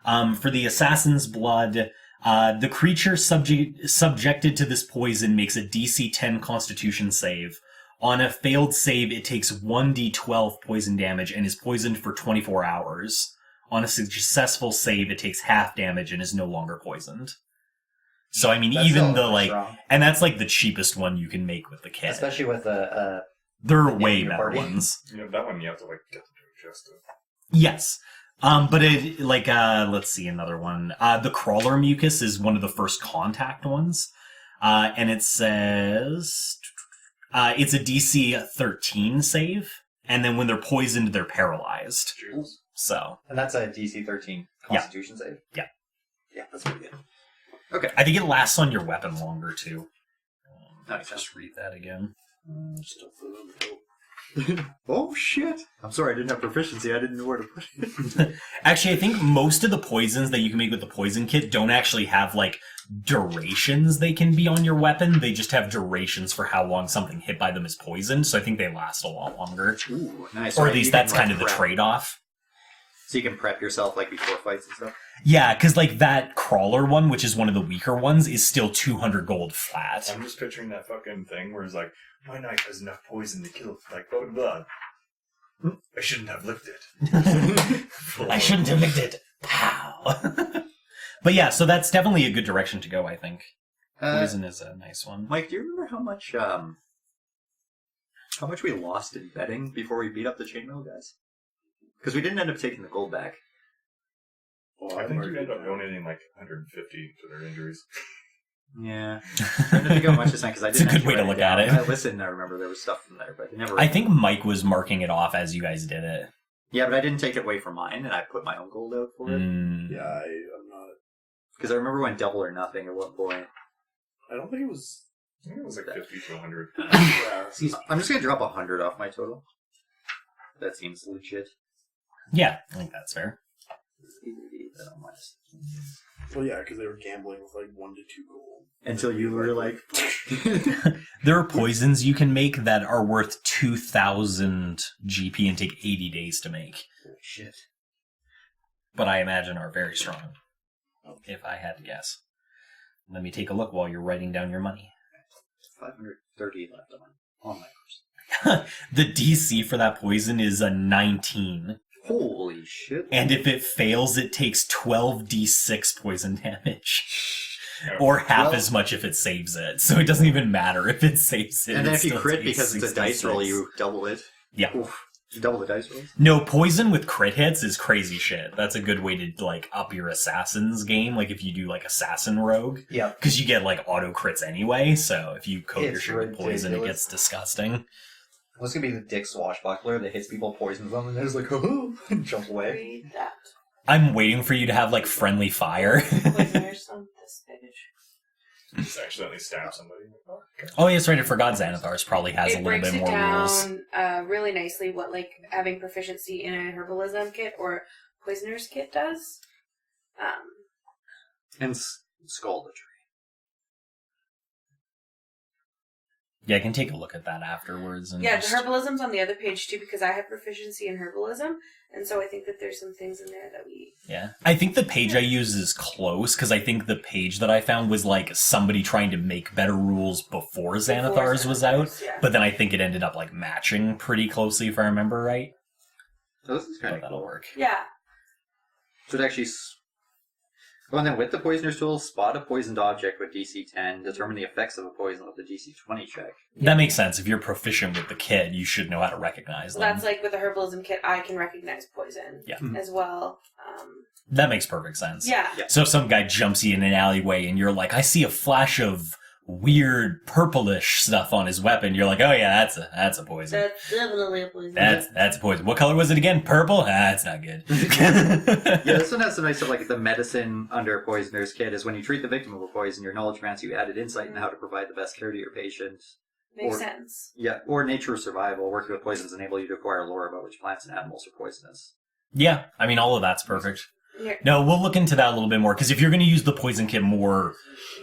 For the Assassin's Blood, the creature subjected to this poison makes a DC 10 Constitution save. On a failed save, it takes 1d12 poison damage and is poisoned for 24 hours. On a successful save, it takes half damage and is no longer poisoned. So, I mean, That's even still the, like... strong. And that's, like, the cheapest one you can make with the kit. Especially with There are way your better party. ones. That one you have to like get them to adjust it. Yes. But it, like, let's see another one. The Crawler Mucus is one of the first contact ones. And it says... it's a DC 13 save, and then when they're poisoned, they're paralyzed. Jesus. So... And that's a DC 13 Constitution save? Yeah. Yeah, that's pretty good. Okay. I think it lasts on your weapon longer, too. Let me Nice. just read that again. Oh, shit. I'm sorry, I didn't have proficiency. I didn't know where to put it. Actually, I think most of the poisons that you can make with the poison kit don't actually have, like, durations they can be on your weapon. They just have durations for how long something hit by them is poisoned, so I think they last a lot longer. Ooh, nice. Or Right, at least you can, that's kind of the prep. trade-off. So you can prep yourself, like, before fights and stuff? Yeah, because, like, that Crawler one, which is one of the weaker ones, is still 200 gold flat. I'm just picturing that fucking thing where it's like, my knife has enough poison to kill, like, blood. I shouldn't have licked it. I shouldn't have licked it. Pow. But yeah, so that's definitely a good direction to go, I think. Poison is a nice one. Mike, do you remember how much we lost in betting before we beat up the chainmail guys? Because we didn't end up taking the gold back. Well, I think you end up donating like 150 to their injuries. Yeah. I'm trying to think how much to spend because I It's a didn't good way to actually look write at down. it. I listened, I remember there was stuff from there, but I never... I think Mike was marking it off as you guys did it. Yeah, but I didn't take it away from mine, and I put my own gold out for it. Mm. Yeah, I'm not. Because I remember we went double or nothing at one point. I don't think it was. I think it was like 50 to 100. Yeah, I'm just going to drop 100 off my total. That seems legit. Yeah, I think that's fair. well, yeah, because they were gambling with like 1 to 2 gold. Until you were like... There are poisons you can make that are worth 2,000 GP and take 80 days to make. Oh, shit. But I imagine are very strong, if I had to guess. Let me take a look while you're writing down your money. 530 left on my purse. The DC for that poison is a 19. Holy shit. And if it fails, it takes 12d6 poison damage. Or half as much if it saves it. So it doesn't even matter if it saves it. And then it if you still crit takes because it's a dice 66. roll, you double it. Yeah. Oof. You double the dice rolls? No, poison with crit hits is crazy shit. That's a good way to, like, up your assassin's game, like if you do, like, assassin rogue. Yeah. Because you get, like, auto crits anyway, so if you coat your It's shit with poison, it ridiculous. gets disgusting. What's gonna be the dick swashbuckler that hits people, poisons them, and then is like, oh, and jump away? Read that. I'm waiting for you to have, like, friendly fire. Poisoners on this page. Just accidentally stab somebody. Oh, okay. Oh, yes, right, I forgot Xanathar's probably has a It little breaks bit it more rules. down really nicely what like having proficiency in a herbalism kit or poisoner's kit does. And skullduggery. Yeah, I can take a look at that afterwards. And Yeah, just... the herbalism's on the other page too because I have proficiency in herbalism, and so I think that there's some things in there that we... Yeah. I think the page I use is close, because I think the page that I found was like somebody trying to make better rules before Xanathar's was out, yeah. but then I think it ended up like matching pretty closely if I remember right. So this is kind of That'll cool. work. Yeah. So it actually... Well, and then with the Poisoner's Tool, spot a poisoned object with DC 10, determine the effects of a poison with a DC 20 check. That makes sense. If you're proficient with the kit, you should know how to recognize Well, them. that's like with the herbalism kit, I can recognize poison as well. That makes perfect sense. Yeah. So if some guy jumps you in an alleyway and you're like, I see a flash of weird purplish stuff on his weapon, you're like, oh yeah, that's a poison. That's definitely a poison. That's a poison. What color was it again? Purple? That's not good. Yeah, this one has some nice stuff like the medicine under Poisoner's Kit is when you treat the victim of a poison, your knowledge grants you added insight in how to provide the best care to your patient. Makes sense. Yeah, or nature survival. Working with poisons enable you to acquire lore about which plants and animals are poisonous. Yeah, I mean, all of that's perfect. Here. No, we'll look into that a little bit more, because if you're going to use the poison kit more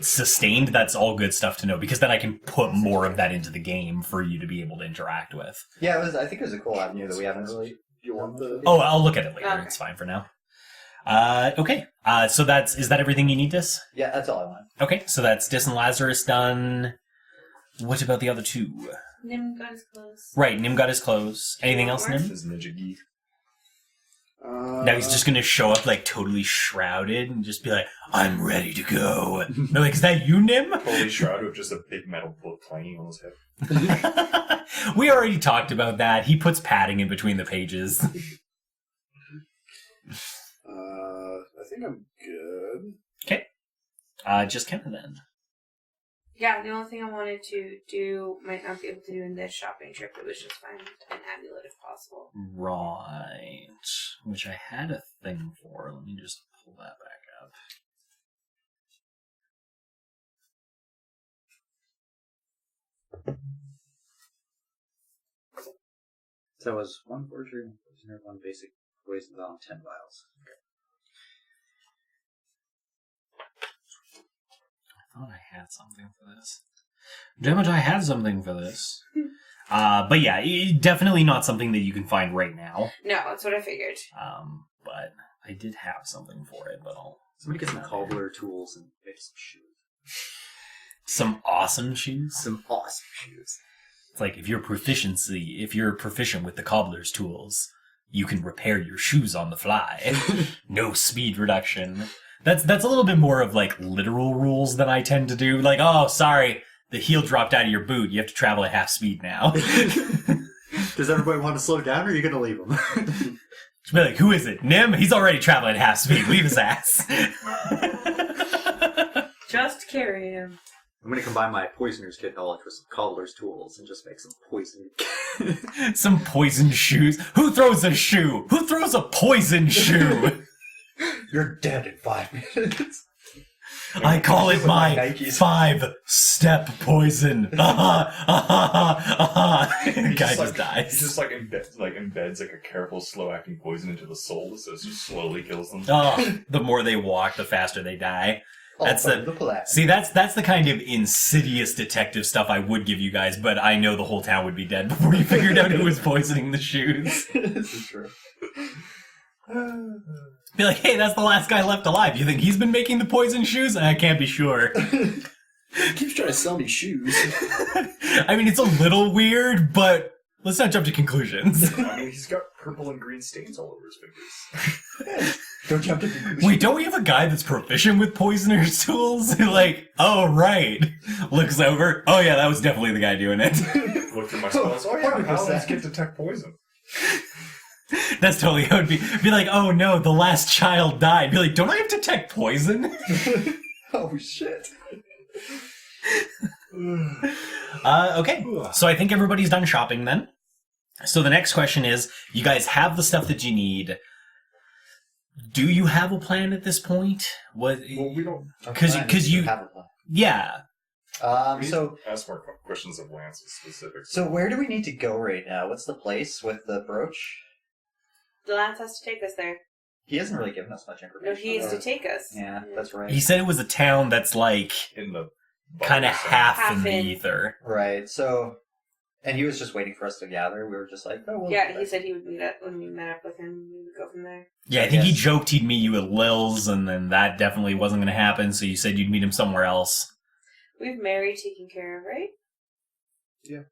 sustained, that's all good stuff to know, because then I can put more of that into the game for you to be able to interact with. Yeah, I think it was a cool avenue that we haven't really... You want the... Oh, I'll look at it later. Okay. It's fine for now. Okay. So is that everything you need, Dis? Yeah, that's all I want. Okay, so that's Dis and Lazarus done. What about the other two? Nim got his clothes. Right, Nim got his clothes. Anything else, Nim? His ninja geek. Now he's just gonna show up like totally shrouded and just be like, I'm ready to go. They're like, is that you, Nim? Totally shrouded with just a big metal book clanging on his head. We already talked about that. He puts padding in between the pages. I think I'm good. Okay. Just Kenna then. Yeah, the only thing I wanted to do, might not be able to do in this shopping trip, it was just find an amulet if possible. Right. Which I had a thing for. Let me just pull that back up. So it was one forgery, one poisoner, one basic poison on 10 vials. I thought I had something for this. Damn it, I had something for this. But yeah, definitely not something that you can find right now. No, that's what I figured. But I did have something for it, but I'll... Somebody get some cobbler tools and make some shoes. Some awesome shoes? Some awesome shoes. It's like if you're proficient with the cobbler's tools, you can repair your shoes on the fly. No speed reduction. That's a little bit more of like literal rules than I tend to do. Like, oh, sorry, the heel dropped out of your boot. You have to travel at half speed now. Does everybody want to slow down, or are you going to leave them? Just be like, who is it? Nim? He's already traveling at half speed. Leave his ass. Just carry him. I'm going to combine my poisoner's kit knowledge with some cobbler's tools and just make some poison. Some poisoned shoes. Who throws a shoe? Who throws a poisoned shoe? You're dead in 5 minutes. I call it my Nikes. 5-step poison. The guy just dies. He just embeds like a careful, slow-acting poison into the soul, so it just slowly kills them. Oh, the more they walk, the faster they die. That's that's the kind of insidious detective stuff I would give you guys, but I know the whole town would be dead before you figured out who was poisoning the shoes. This is true. Be like, hey, that's the last guy left alive. You think he's been making the poison shoes? I can't be sure. Keeps trying to sell me shoes. I mean, it's a little weird, but let's not jump to conclusions. I mean, he's got purple and green stains all over his fingers. Don't jump to conclusions. Wait, don't we have a guy that's proficient with poisoner's tools? Like, oh, right. Looks over. Oh, yeah, that was definitely the guy doing it. Look at my spells. Oh, yeah, paladins can detect poison. That's totally how it would be like, oh no, the last child died. Be like, don't I have to detect poison? Oh, shit. Okay, so I think everybody's done shopping then. So the next question is, you guys have the stuff that you need. Do you have a plan at this point? What? Well, we don't. Because you have a plan. Yeah. We need to ask more questions of Lance's specifics. So where do we need to go right now? What's the place with the brooch? The Lance has to take us there. He hasn't really given us much information. No, he has to take us. Yeah, that's right. He said it was a town that's like... in the kind of half in the Half in. ether. Right. So, and he was just waiting for us to gather. We were just like, oh, well. Yeah, he said he would meet up when we met up with him. We would go from there. Yeah, I think he Yes. joked he'd meet you at Lil's, and then that definitely wasn't going to happen, so you said you'd meet him somewhere else. We've Mary taken care of, right? Yeah.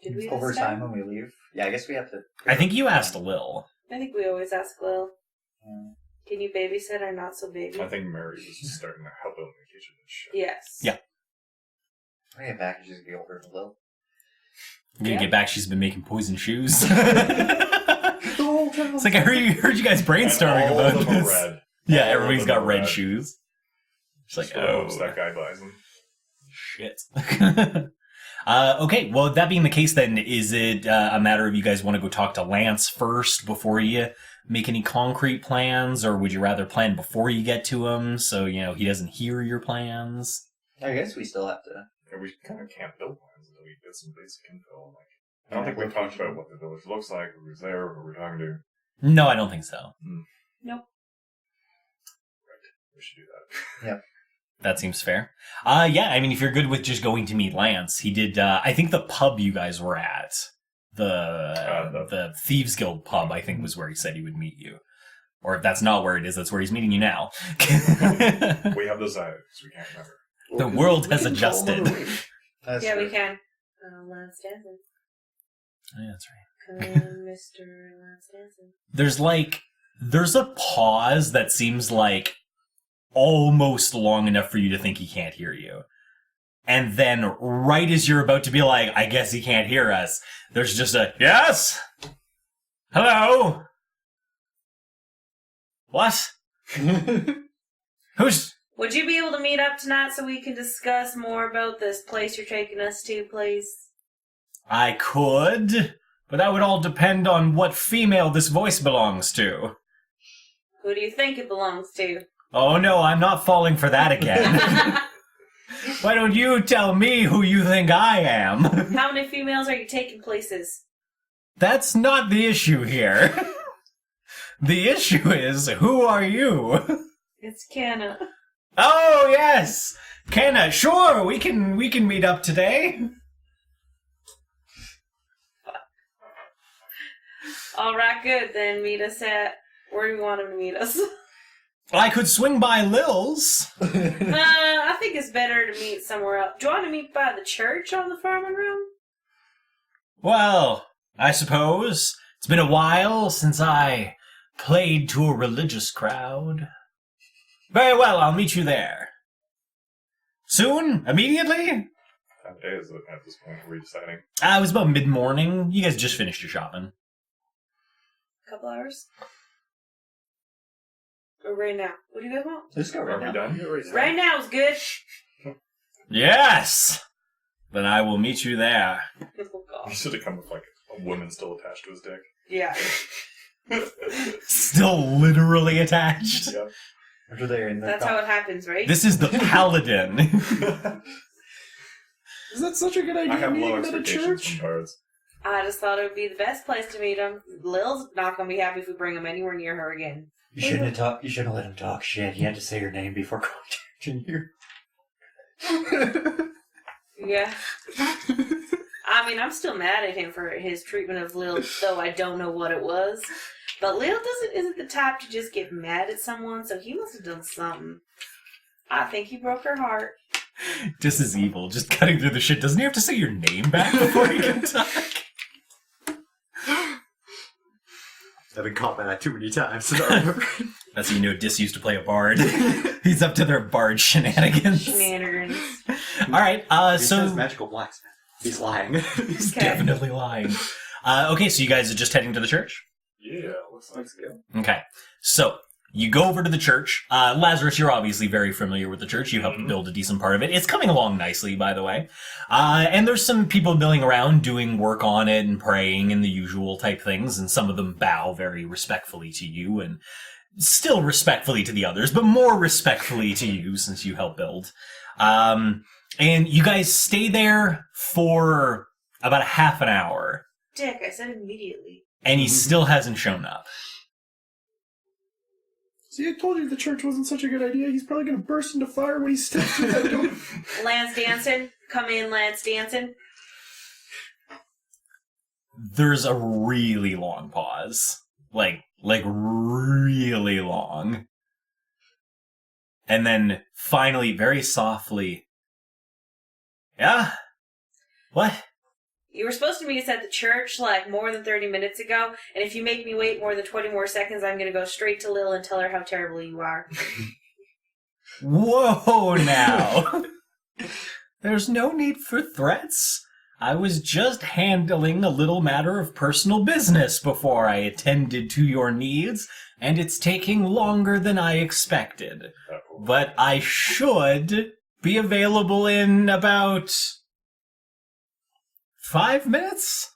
Did we Over this time when we leave. Yeah, I guess we have to. I think you asked Lil. I think we always ask Lil. Yeah. Can you babysit our not so baby? I think Mary was just starting to help out in the kitchen and shit. Yes. Yeah. I get back and she's gonna be older than Lil. I'm gonna Yeah. get back, she's been making poison shoes. The whole time. It's like, I heard you guys brainstorming And all about of them are this. red. Yeah, All of everybody's them got are red red. shoes. It's like, So hopes oh, that guy buys them. shit. Okay, well, that being the case then, is it a matter of you guys want to go talk to Lance first before you make any concrete plans, or would you rather plan before you get to him so, he doesn't hear your plans? I guess we still have to. And we kind of can't build plans until we get some basic info. Like, I don't think we talked about what the village looks like, who's there, who we're talking to. No, I don't think so. Nope. We should do that. That seems fair. Yeah, I mean, if you're good with just going to meet Lance, he did, I think the pub you guys were at, the Thieves Guild pub, I think was where he said he would meet you. Or if that's not where it is, that's where he's meeting you now. We have those eyes. We can't remember. The world has We can call him adjusted. on the way. That's Yeah, true. we can. Lance Danson. Oh, yeah, that's right. Come, Mr. Lance Danson. There's a pause that seems like almost long enough for you to think he can't hear you. And then right as you're about to be like, I guess he can't hear us, there's just a, yes? Hello? What? Who's... Would you be able to meet up tonight so we can discuss more about this place you're taking us to, please? I could, but that would all depend on what female this voice belongs to. Who do you think it belongs to? Oh no, I'm not falling for that again. Why don't you tell me who you think I am? How many females are you taking places? That's not the issue here. The issue is, who are you? It's Kenna. Oh yes! Kenna, sure, we can meet up today. Alright, good. Then meet us at... Where do you want him to meet us? I could swing by Lil's. I think it's better to meet somewhere else. Do you want to meet by the church on the farming room? Well, I suppose. It's been a while since I played to a religious crowd. Very well, I'll meet you there. Soon? Immediately? What day is it at this point? Are we deciding? It was about mid-morning. You guys just finished your shopping. Couple hours? Or right now? What do you guys want? Let's go Are right we now. done? Right now is good. Yes! Then I will meet you there. Oh, You God. should have come with like a woman still attached to his dick. Yeah. Still literally attached. Yep. After they're in the That's how it happens, right? This is the paladin. Is that such a good idea? I have meeting low at a expectations church? from cards. I just thought it would be the best place to meet him. Lil's not going to be happy if we bring him anywhere near her again. You shouldn't have You shouldn't have let him talk shit. He had to say your name before contacting you. Yeah. I mean, I'm still mad at him for his treatment of Lil, though I don't know what it was. But Lil isn't the type to just get mad at someone, so he must have done something. I think he broke her heart. Just as evil, just cutting through the shit. Doesn't he have to say your name back before he can talk? I've been caught by that too many times. That's how you know Dis used to play a bard. He's up to their bard shenanigans. Shenanigans. Alright, He so... says magical blacksmith. He's lying. He's Okay. definitely lying. Okay, so you guys are just heading to the church? Yeah, looks like it. Okay, so you go over to the church. Lazarus, you're obviously very familiar with the church. You helped build a decent part of it. It's coming along nicely, by the way. And there's some people milling around doing work on it and praying and the usual type things, and some of them bow very respectfully to you and still respectfully to the others, but more respectfully to you since you helped build. And you guys stay there for about a half an hour, Dick, I said immediately. and he still hasn't shown up. See, I told you the church wasn't such a good idea. He's probably going to burst into fire when he steps through that door. Lance Danson. Come in, Lance Danson. There's a really long pause. Like really long. And then finally, very softly, yeah? What? You were supposed to meet us at the church like more than 30 minutes ago, and if you make me wait more than 20 more seconds, I'm going to go straight to Lil and tell her how terrible you are. Whoa, now. There's no need for threats. I was just handling a little matter of personal business before I attended to your needs, and it's taking longer than I expected. But I should be available in about 5 minutes?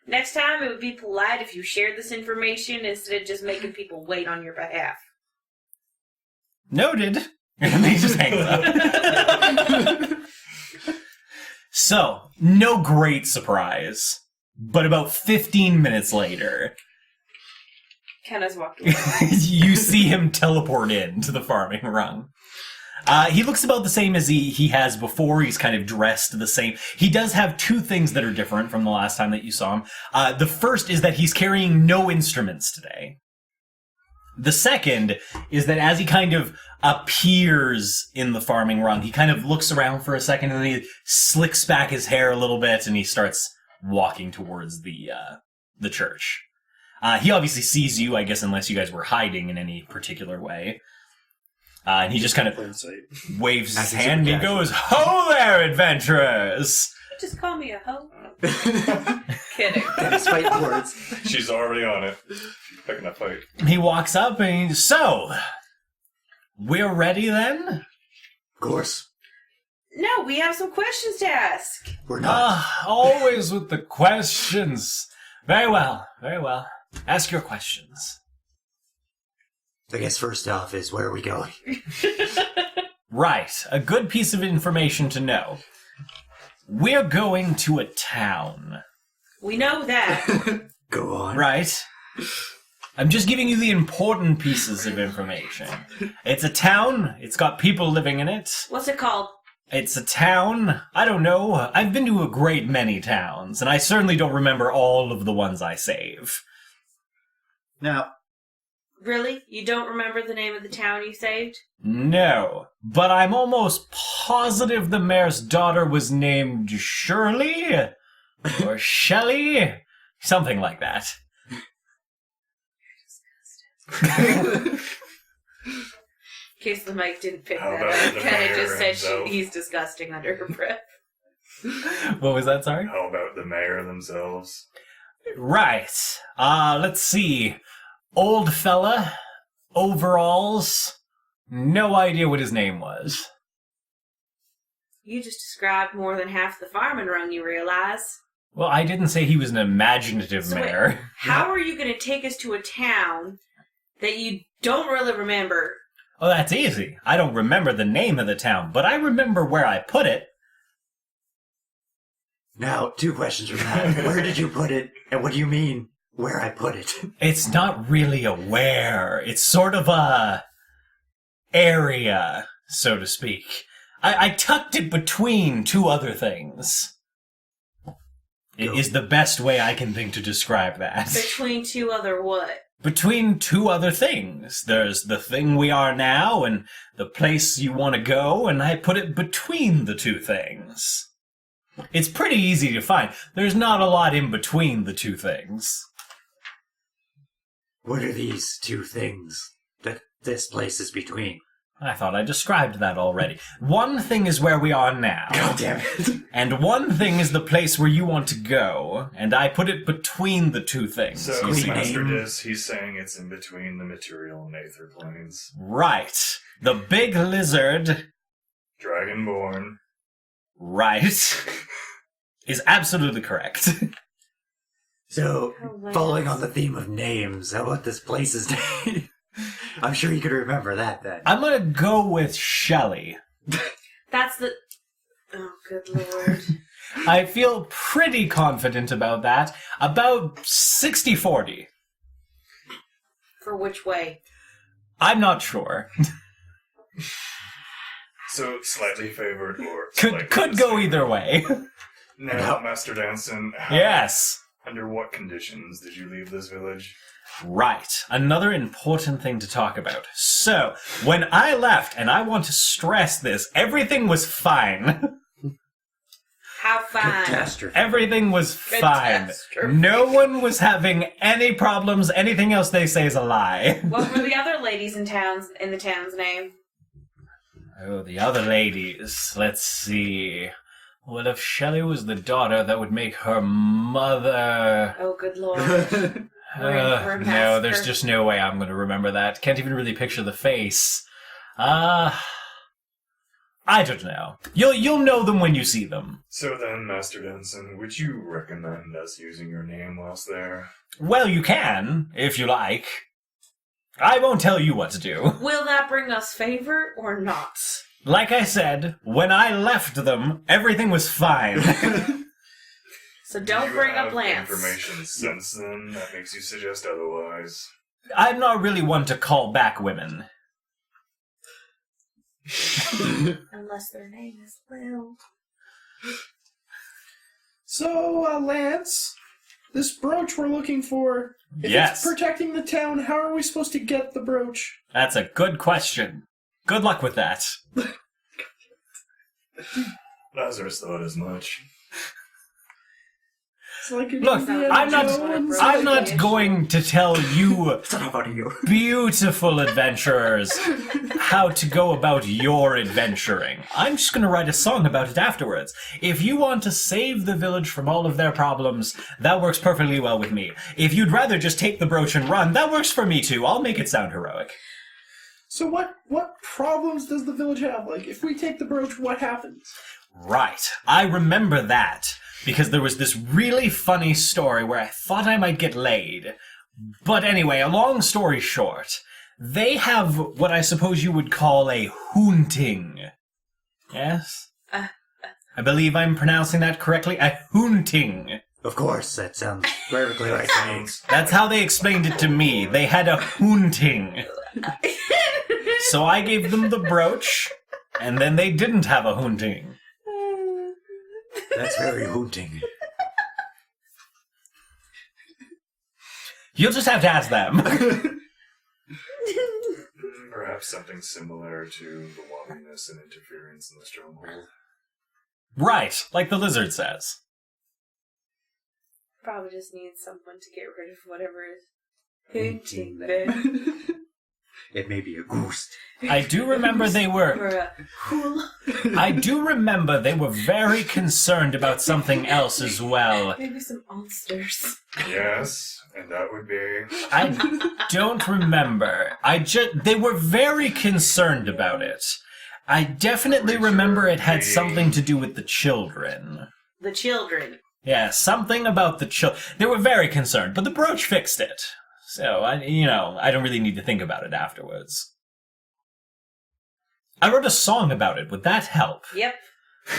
Next time, it would be polite if you shared this information instead of just making people wait on your behalf. Noted. And he just hangs up. So, no great surprise. But about 15 minutes later, Kenna's walked away. you see him teleport in to the farming rung. He looks about the same as he has before. He's kind of dressed the same. He does have two things that are different from the last time that you saw him. The first is that he's carrying no instruments today. The second is that as he kind of appears in the farming rung, he kind of looks around for a second and then he slicks back his hair a little bit and he starts walking towards the church. He obviously sees you, I guess, unless you guys were hiding in any particular way. And he just kind of waves his hand and he goes, "Ho there, adventurers!" Just call me a hoe. Kidding. Dennis fighting words. She's already on it. She's picking a fight. He walks up and so, we're ready then? Of course. No, we have some questions to ask. We're not. Always with the questions. Very well, very well. Ask your questions. I guess first off is, where are we going? Right, a good piece of information to know. We're going to a town. We know that. Go on. Right. I'm just giving you the important pieces of information. It's a town. It's got people living in it. What's it called? It's a town. I don't know. I've been to a great many towns, and I certainly don't remember all of the ones I save. Now, Really? You don't remember the name of the town you saved? No, but I'm almost positive the mayor's daughter was named Shirley? Or Shelley? Something like that. In case the mic didn't pick How that about up, the Kenna mayor just said himself? he's disgusting under her breath. What was that, sorry? How about the mayor themselves? Right. Let's see. Old fella, overalls, no idea what his name was. You just described more than half the farming run, you realize. Well, I didn't say he was an imaginative So wait, mayor. how are you going to take us to a town that you don't really remember? Oh, that's easy. I don't remember the name of the town, but I remember where I put it. now, two questions from that. Where did you put it, and what do you mean, where I put it? It's not really a where. It's sort of a area, so to speak. I tucked it between two other things. It is the best way I can think to describe that. Between two other what? Between two other things. There's the thing we are now and the place you want to go, and I put it between the two things. It's pretty easy to find. There's not a lot in between the two things. What are these two things that this place is between? I thought I described that already. One thing is where we are now. God damn it. And one thing is the place where you want to go, and I put it between the two things. So, you see. Master Dis, he's saying it's in between the material and aether planes. Right. The big lizard, Dragonborn. right, is absolutely correct. So, Oh, following Lance. on the theme of names, how about this place's name? I'm sure you could remember that then. I'm gonna go with Shelley. That's the... Oh, good lord. I feel pretty confident about that. About 60-40. For which way? I'm not sure. So slightly favored or Could go either way. Now, Master Danson. Yes. Under what conditions did you leave this village? Right. Another important thing to talk about. So, when I left, and I want to stress this, everything was fine. How fine? Catastrophe. Everything was fine. Catastrophe. No one was having any problems. Anything else they say is a lie. What were the other ladies in the town's name? Oh, the other ladies. Let's see. Well, if Shelley was the daughter, that would make her mother. Oh, good lord. We're in for a No, massacre. there's just no way I'm going to remember that. Can't even really picture the face. I don't know. You'll know them when you see them. So then, Master Danson, would you recommend us using your name whilst there? Well, you can, if you like. I won't tell you what to do. Will that bring us favor or not? Like I said, when I left them, everything was fine. So don't Do you bring up have Lance. information since then that makes you suggest otherwise? I'm not really one to call back women. Unless their name is Lil. So, Lance, this brooch we're looking for, if Yes. it's protecting the town, how are we supposed to get the brooch? That's a good question. Good luck with that. Lazarus thought as much. It's like Look, I'm not going to tell you Son of a you. beautiful adventurers how to go about your adventuring. I'm just going to write a song about it afterwards. If you want to save the village from all of their problems, that works perfectly well with me. If you'd rather just take the brooch and run, that works for me too. I'll make it sound heroic. So what problems does the village have? Like, if we take the brooch, what happens? Right. I remember that. Because there was this really funny story where I thought I might get laid. But anyway, a long story short, they have what I suppose you would call a haunting. Yes? I believe I'm pronouncing that correctly. A haunting. Of course, that sounds perfectly right to me. That's how they explained it to me. They had a haunting. So I gave them the brooch, and then they didn't have a haunting. That's very haunting. You'll just have to ask them. Perhaps something similar to the wobbliness and interference in the Stronghold. Right, like the lizard says. Probably just needs someone to get rid of whatever is haunting them. It may be a ghost. I do remember they were... Or a hula. I do remember they were very concerned about something else as well. Maybe some monsters. Yes, and that would be... I don't remember. They were very concerned about it. I definitely remember it had something to do with the children. The children. Yeah, something about the children. They were very concerned, but the brooch fixed it. So, I don't really need to think about it afterwards. I wrote a song about it. Would that help? Yep. I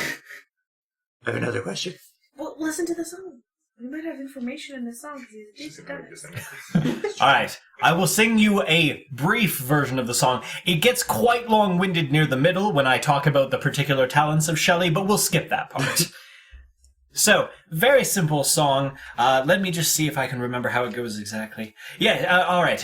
have another question. Well, listen to the song. We might have information in the song because he's a She's deep gonna guy. make this All right, I will sing you a brief version of the song. It gets quite long-winded near the middle when I talk about the particular talents of Shelley, but we'll skip that part. So, very simple song. Let me just see if I can remember how it goes exactly. Yeah, all right.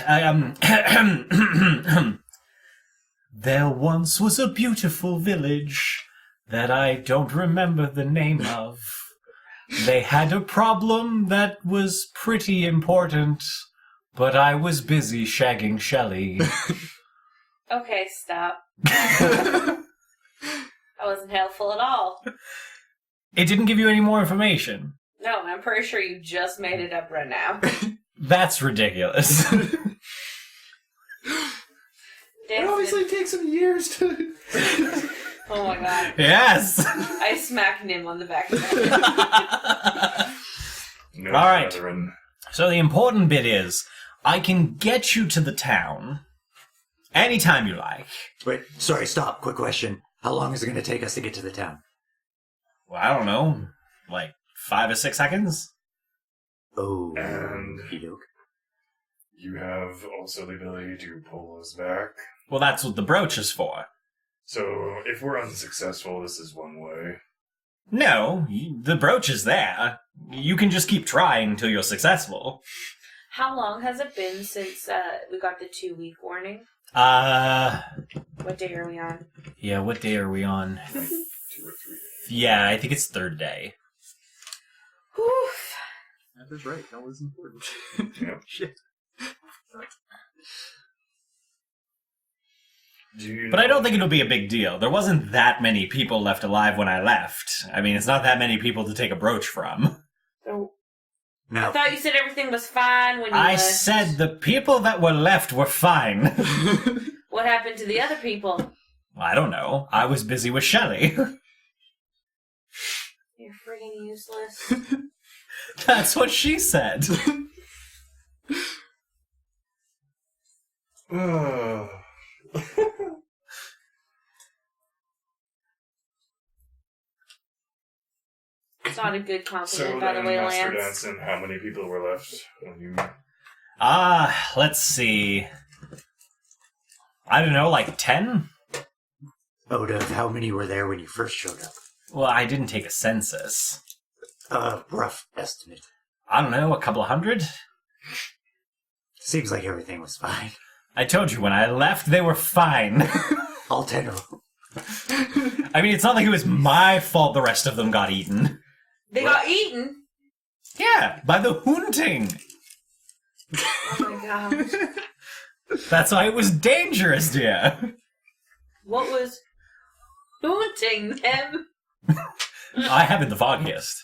There once was a beautiful village that I don't remember the name of. They had a problem that was pretty important, but I was busy shagging Shelley. Okay, stop. That wasn't helpful at all. It didn't give you any more information. No, I'm pretty sure you just made it up right now. That's ridiculous. It obviously takes some years to... Oh my god. Yes! I smacked him on the back of the head. No, All right. brethren. So the important bit is, I can get you to the town anytime you like. Wait, sorry, stop. Quick question. How long is it going to take us to get to the town? Well, I don't know, like 5 or 6 seconds? Oh, And okey-doke. You have also the ability to pull us back. Well, that's what the brooch is for. So, if we're unsuccessful, this is one way. No, the brooch is there. You can just keep trying until you're successful. How long has it been since we got the 2-week warning? What day are we on? Yeah, what day are we on? 2 or 3 days. Yeah, I think it's third day. Oof. That is right. That was important. Yep. Shit. But I don't think it'll be a big deal. There wasn't that many people left alive when I left. I mean, it's not that many people to take a brooch from. So, No. I thought you said everything was fine when you I left. said the people that were left were fine. What happened to the other people? I don't know. I was busy with Shelley. You're friggin' useless. That's what she said. It's not a good compliment, So by the then, way, Master Lance. Danson, how many people were left when you... Let's see. I don't know, like 10? Out of how many were there when you first showed up? Well, I didn't take a census. Rough estimate. I don't know, a couple of hundred? Seems like everything was fine. I told you, when I left, they were fine. All 10 of them. I mean, it's not like it was my fault the rest of them got eaten. They got eaten? Yeah, by the hunting. Oh my god. That's why it was dangerous, dear. What was haunting them? I haven't the foggiest.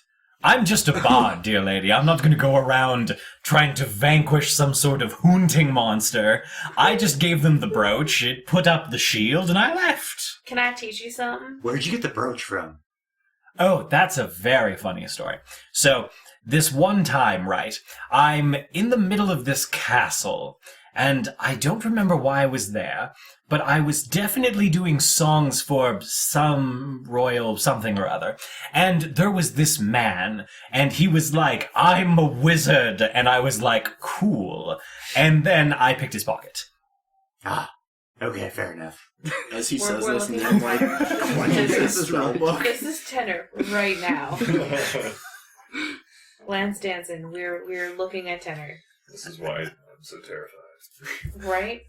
I'm just a bard, dear lady. I'm not going to go around trying to vanquish some sort of haunting monster. I just gave them the brooch, it put up the shield, and I left. Can I teach you something? Where'd you get the brooch from? Oh, that's a very funny story. So, this one time, right, I'm in the middle of this castle, and I don't remember why I was there, but I was definitely doing songs for some royal something or other, and there was this man, and he was like, I'm a wizard, and I was like, cool, and then I picked his pocket. Ah, okay, fair enough. As he We're- says we're this, and looking then like, at- what is this spell book? This is tenor right now. Lance Danson, we're looking at tenor. This is why I'm so terrified. Right?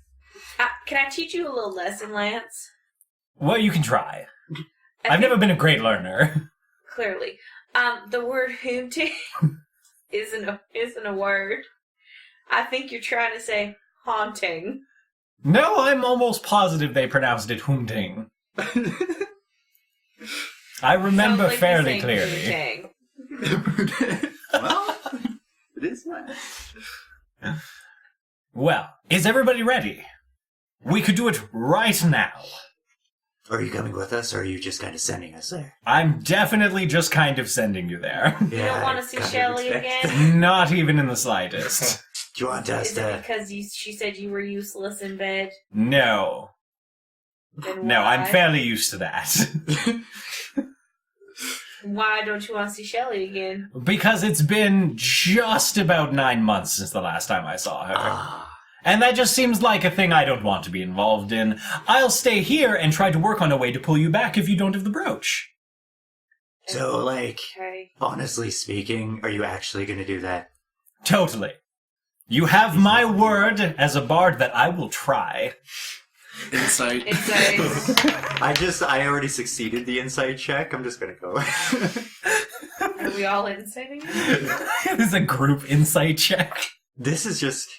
Can I teach you a little lesson, Lance? Well, you can try. I I've think- never been a great learner. Clearly. The word haunting isn't a word. I think you're trying to say haunting. No, I'm almost positive they pronounced it hunting. I remember Sounds like fairly you're clearly. saying haunting. Well, it is nice. Well, is everybody ready? We could do it right now. Are you coming with us, or are you just kind of sending us there? I'm definitely just kind of sending you there. You don't want to see kind of Shelley expect- again? Not even in the slightest. Do you want us Is it to... because she said you were useless in bed? No. Then No, I'm why? fairly used to that. Why don't you want to see Shelley again? Because it's been just about 9 months since the last time I saw her. Ah, And that just seems like a thing I don't want to be involved in. I'll stay here and try to work on a way to pull you back if you don't have the brooch. so, like, Okay. honestly speaking, are you actually going to do that? Totally. You have my word as a bard that I will try. Insight. Insight. I already succeeded the insight check. I'm just gonna go. Are we all insighting? This is a group insight check. This is just...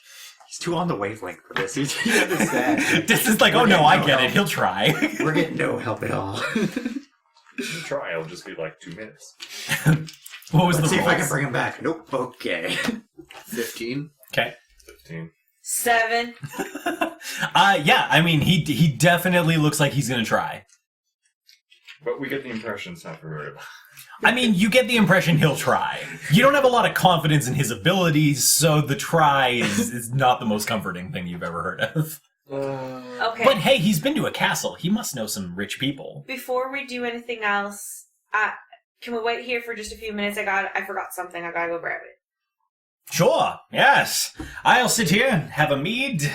He's too on the wavelength for this. He understands. This is like, oh no, I get it. He'll try. We're getting no help at all. You try, it'll just be like 2 minutes. What was Let's see the if I can rolls? bring him back. Nope. Okay. 15. Okay. 15. 7. Yeah, I mean, he definitely looks like he's gonna try. But we get the impression it's not for very long. I mean, you get the impression he'll try. You don't have a lot of confidence in his abilities, so the try is not the most comforting thing you've ever heard of. Okay. But hey, he's been to a castle. He must know some rich people. Before we do anything else, can we wait here for just a few minutes? I forgot something. I gotta go grab it. Sure, yes. I'll sit here and have a mead.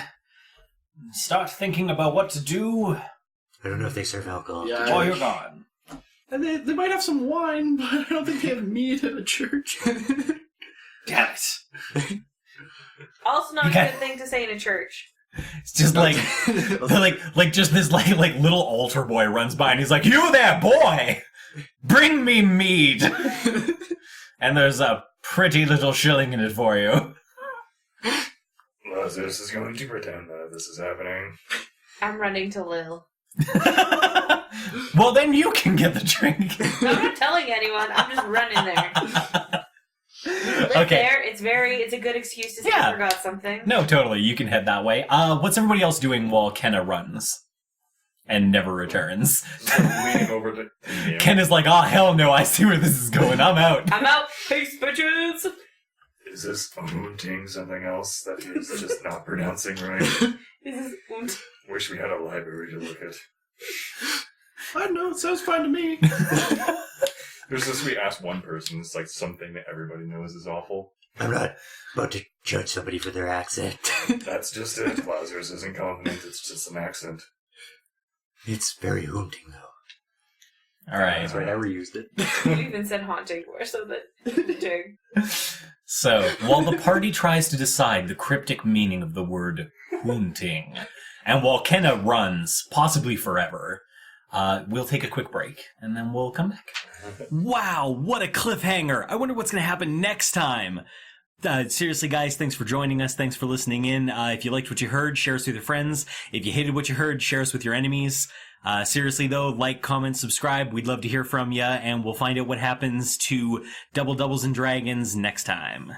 Start thinking about what to do. I don't know if they serve alcohol. Yeah. Oh, you're gone. And they might have some wine, but I don't think they have meat at a church. Damn it. Also, not a Okay. good thing to say in a church. It's just like just this like little altar boy runs by and he's like, "You there, boy! Bring me mead!" And there's a pretty little shilling in it for you. Lazarus is going to pretend that this is happening. I'm running to Lil. Well, then you can get the drink. I'm not telling anyone. I'm just running there. Live Okay. there. It's a good excuse to say Yeah. I forgot something. No, totally. You can head that way. What's everybody else doing while Kenna runs and never returns? So leaning over to him. Ken is like, "Oh hell no! I see where this is going. I'm out." I'm out. Peace, bitches. Is this moonting something else that he's just not pronouncing right? This is Wish we had a library to look at. I don't know, it sounds fine to me. There's this, we ask one person, it's like something that everybody knows is awful. I'm not about to judge somebody for their accent. That's just it. Lazarus isn't confident, it's just an accent. It's very haunting, though. All right. That's right, I reused it. You even said haunting more so that dig. So, while the party tries to decide the cryptic meaning of the word haunting, and while Kenna runs, possibly forever, we'll take a quick break, and then we'll come back. Wow, what a cliffhanger! I wonder what's going to happen next time! Seriously, guys, thanks for joining us. Thanks for listening in. If you liked what you heard, share us with your friends. If you hated what you heard, share us with your enemies. Seriously, though, like, comment, subscribe. We'd love to hear from you, and we'll find out what happens to Double Doubles and Dragons next time.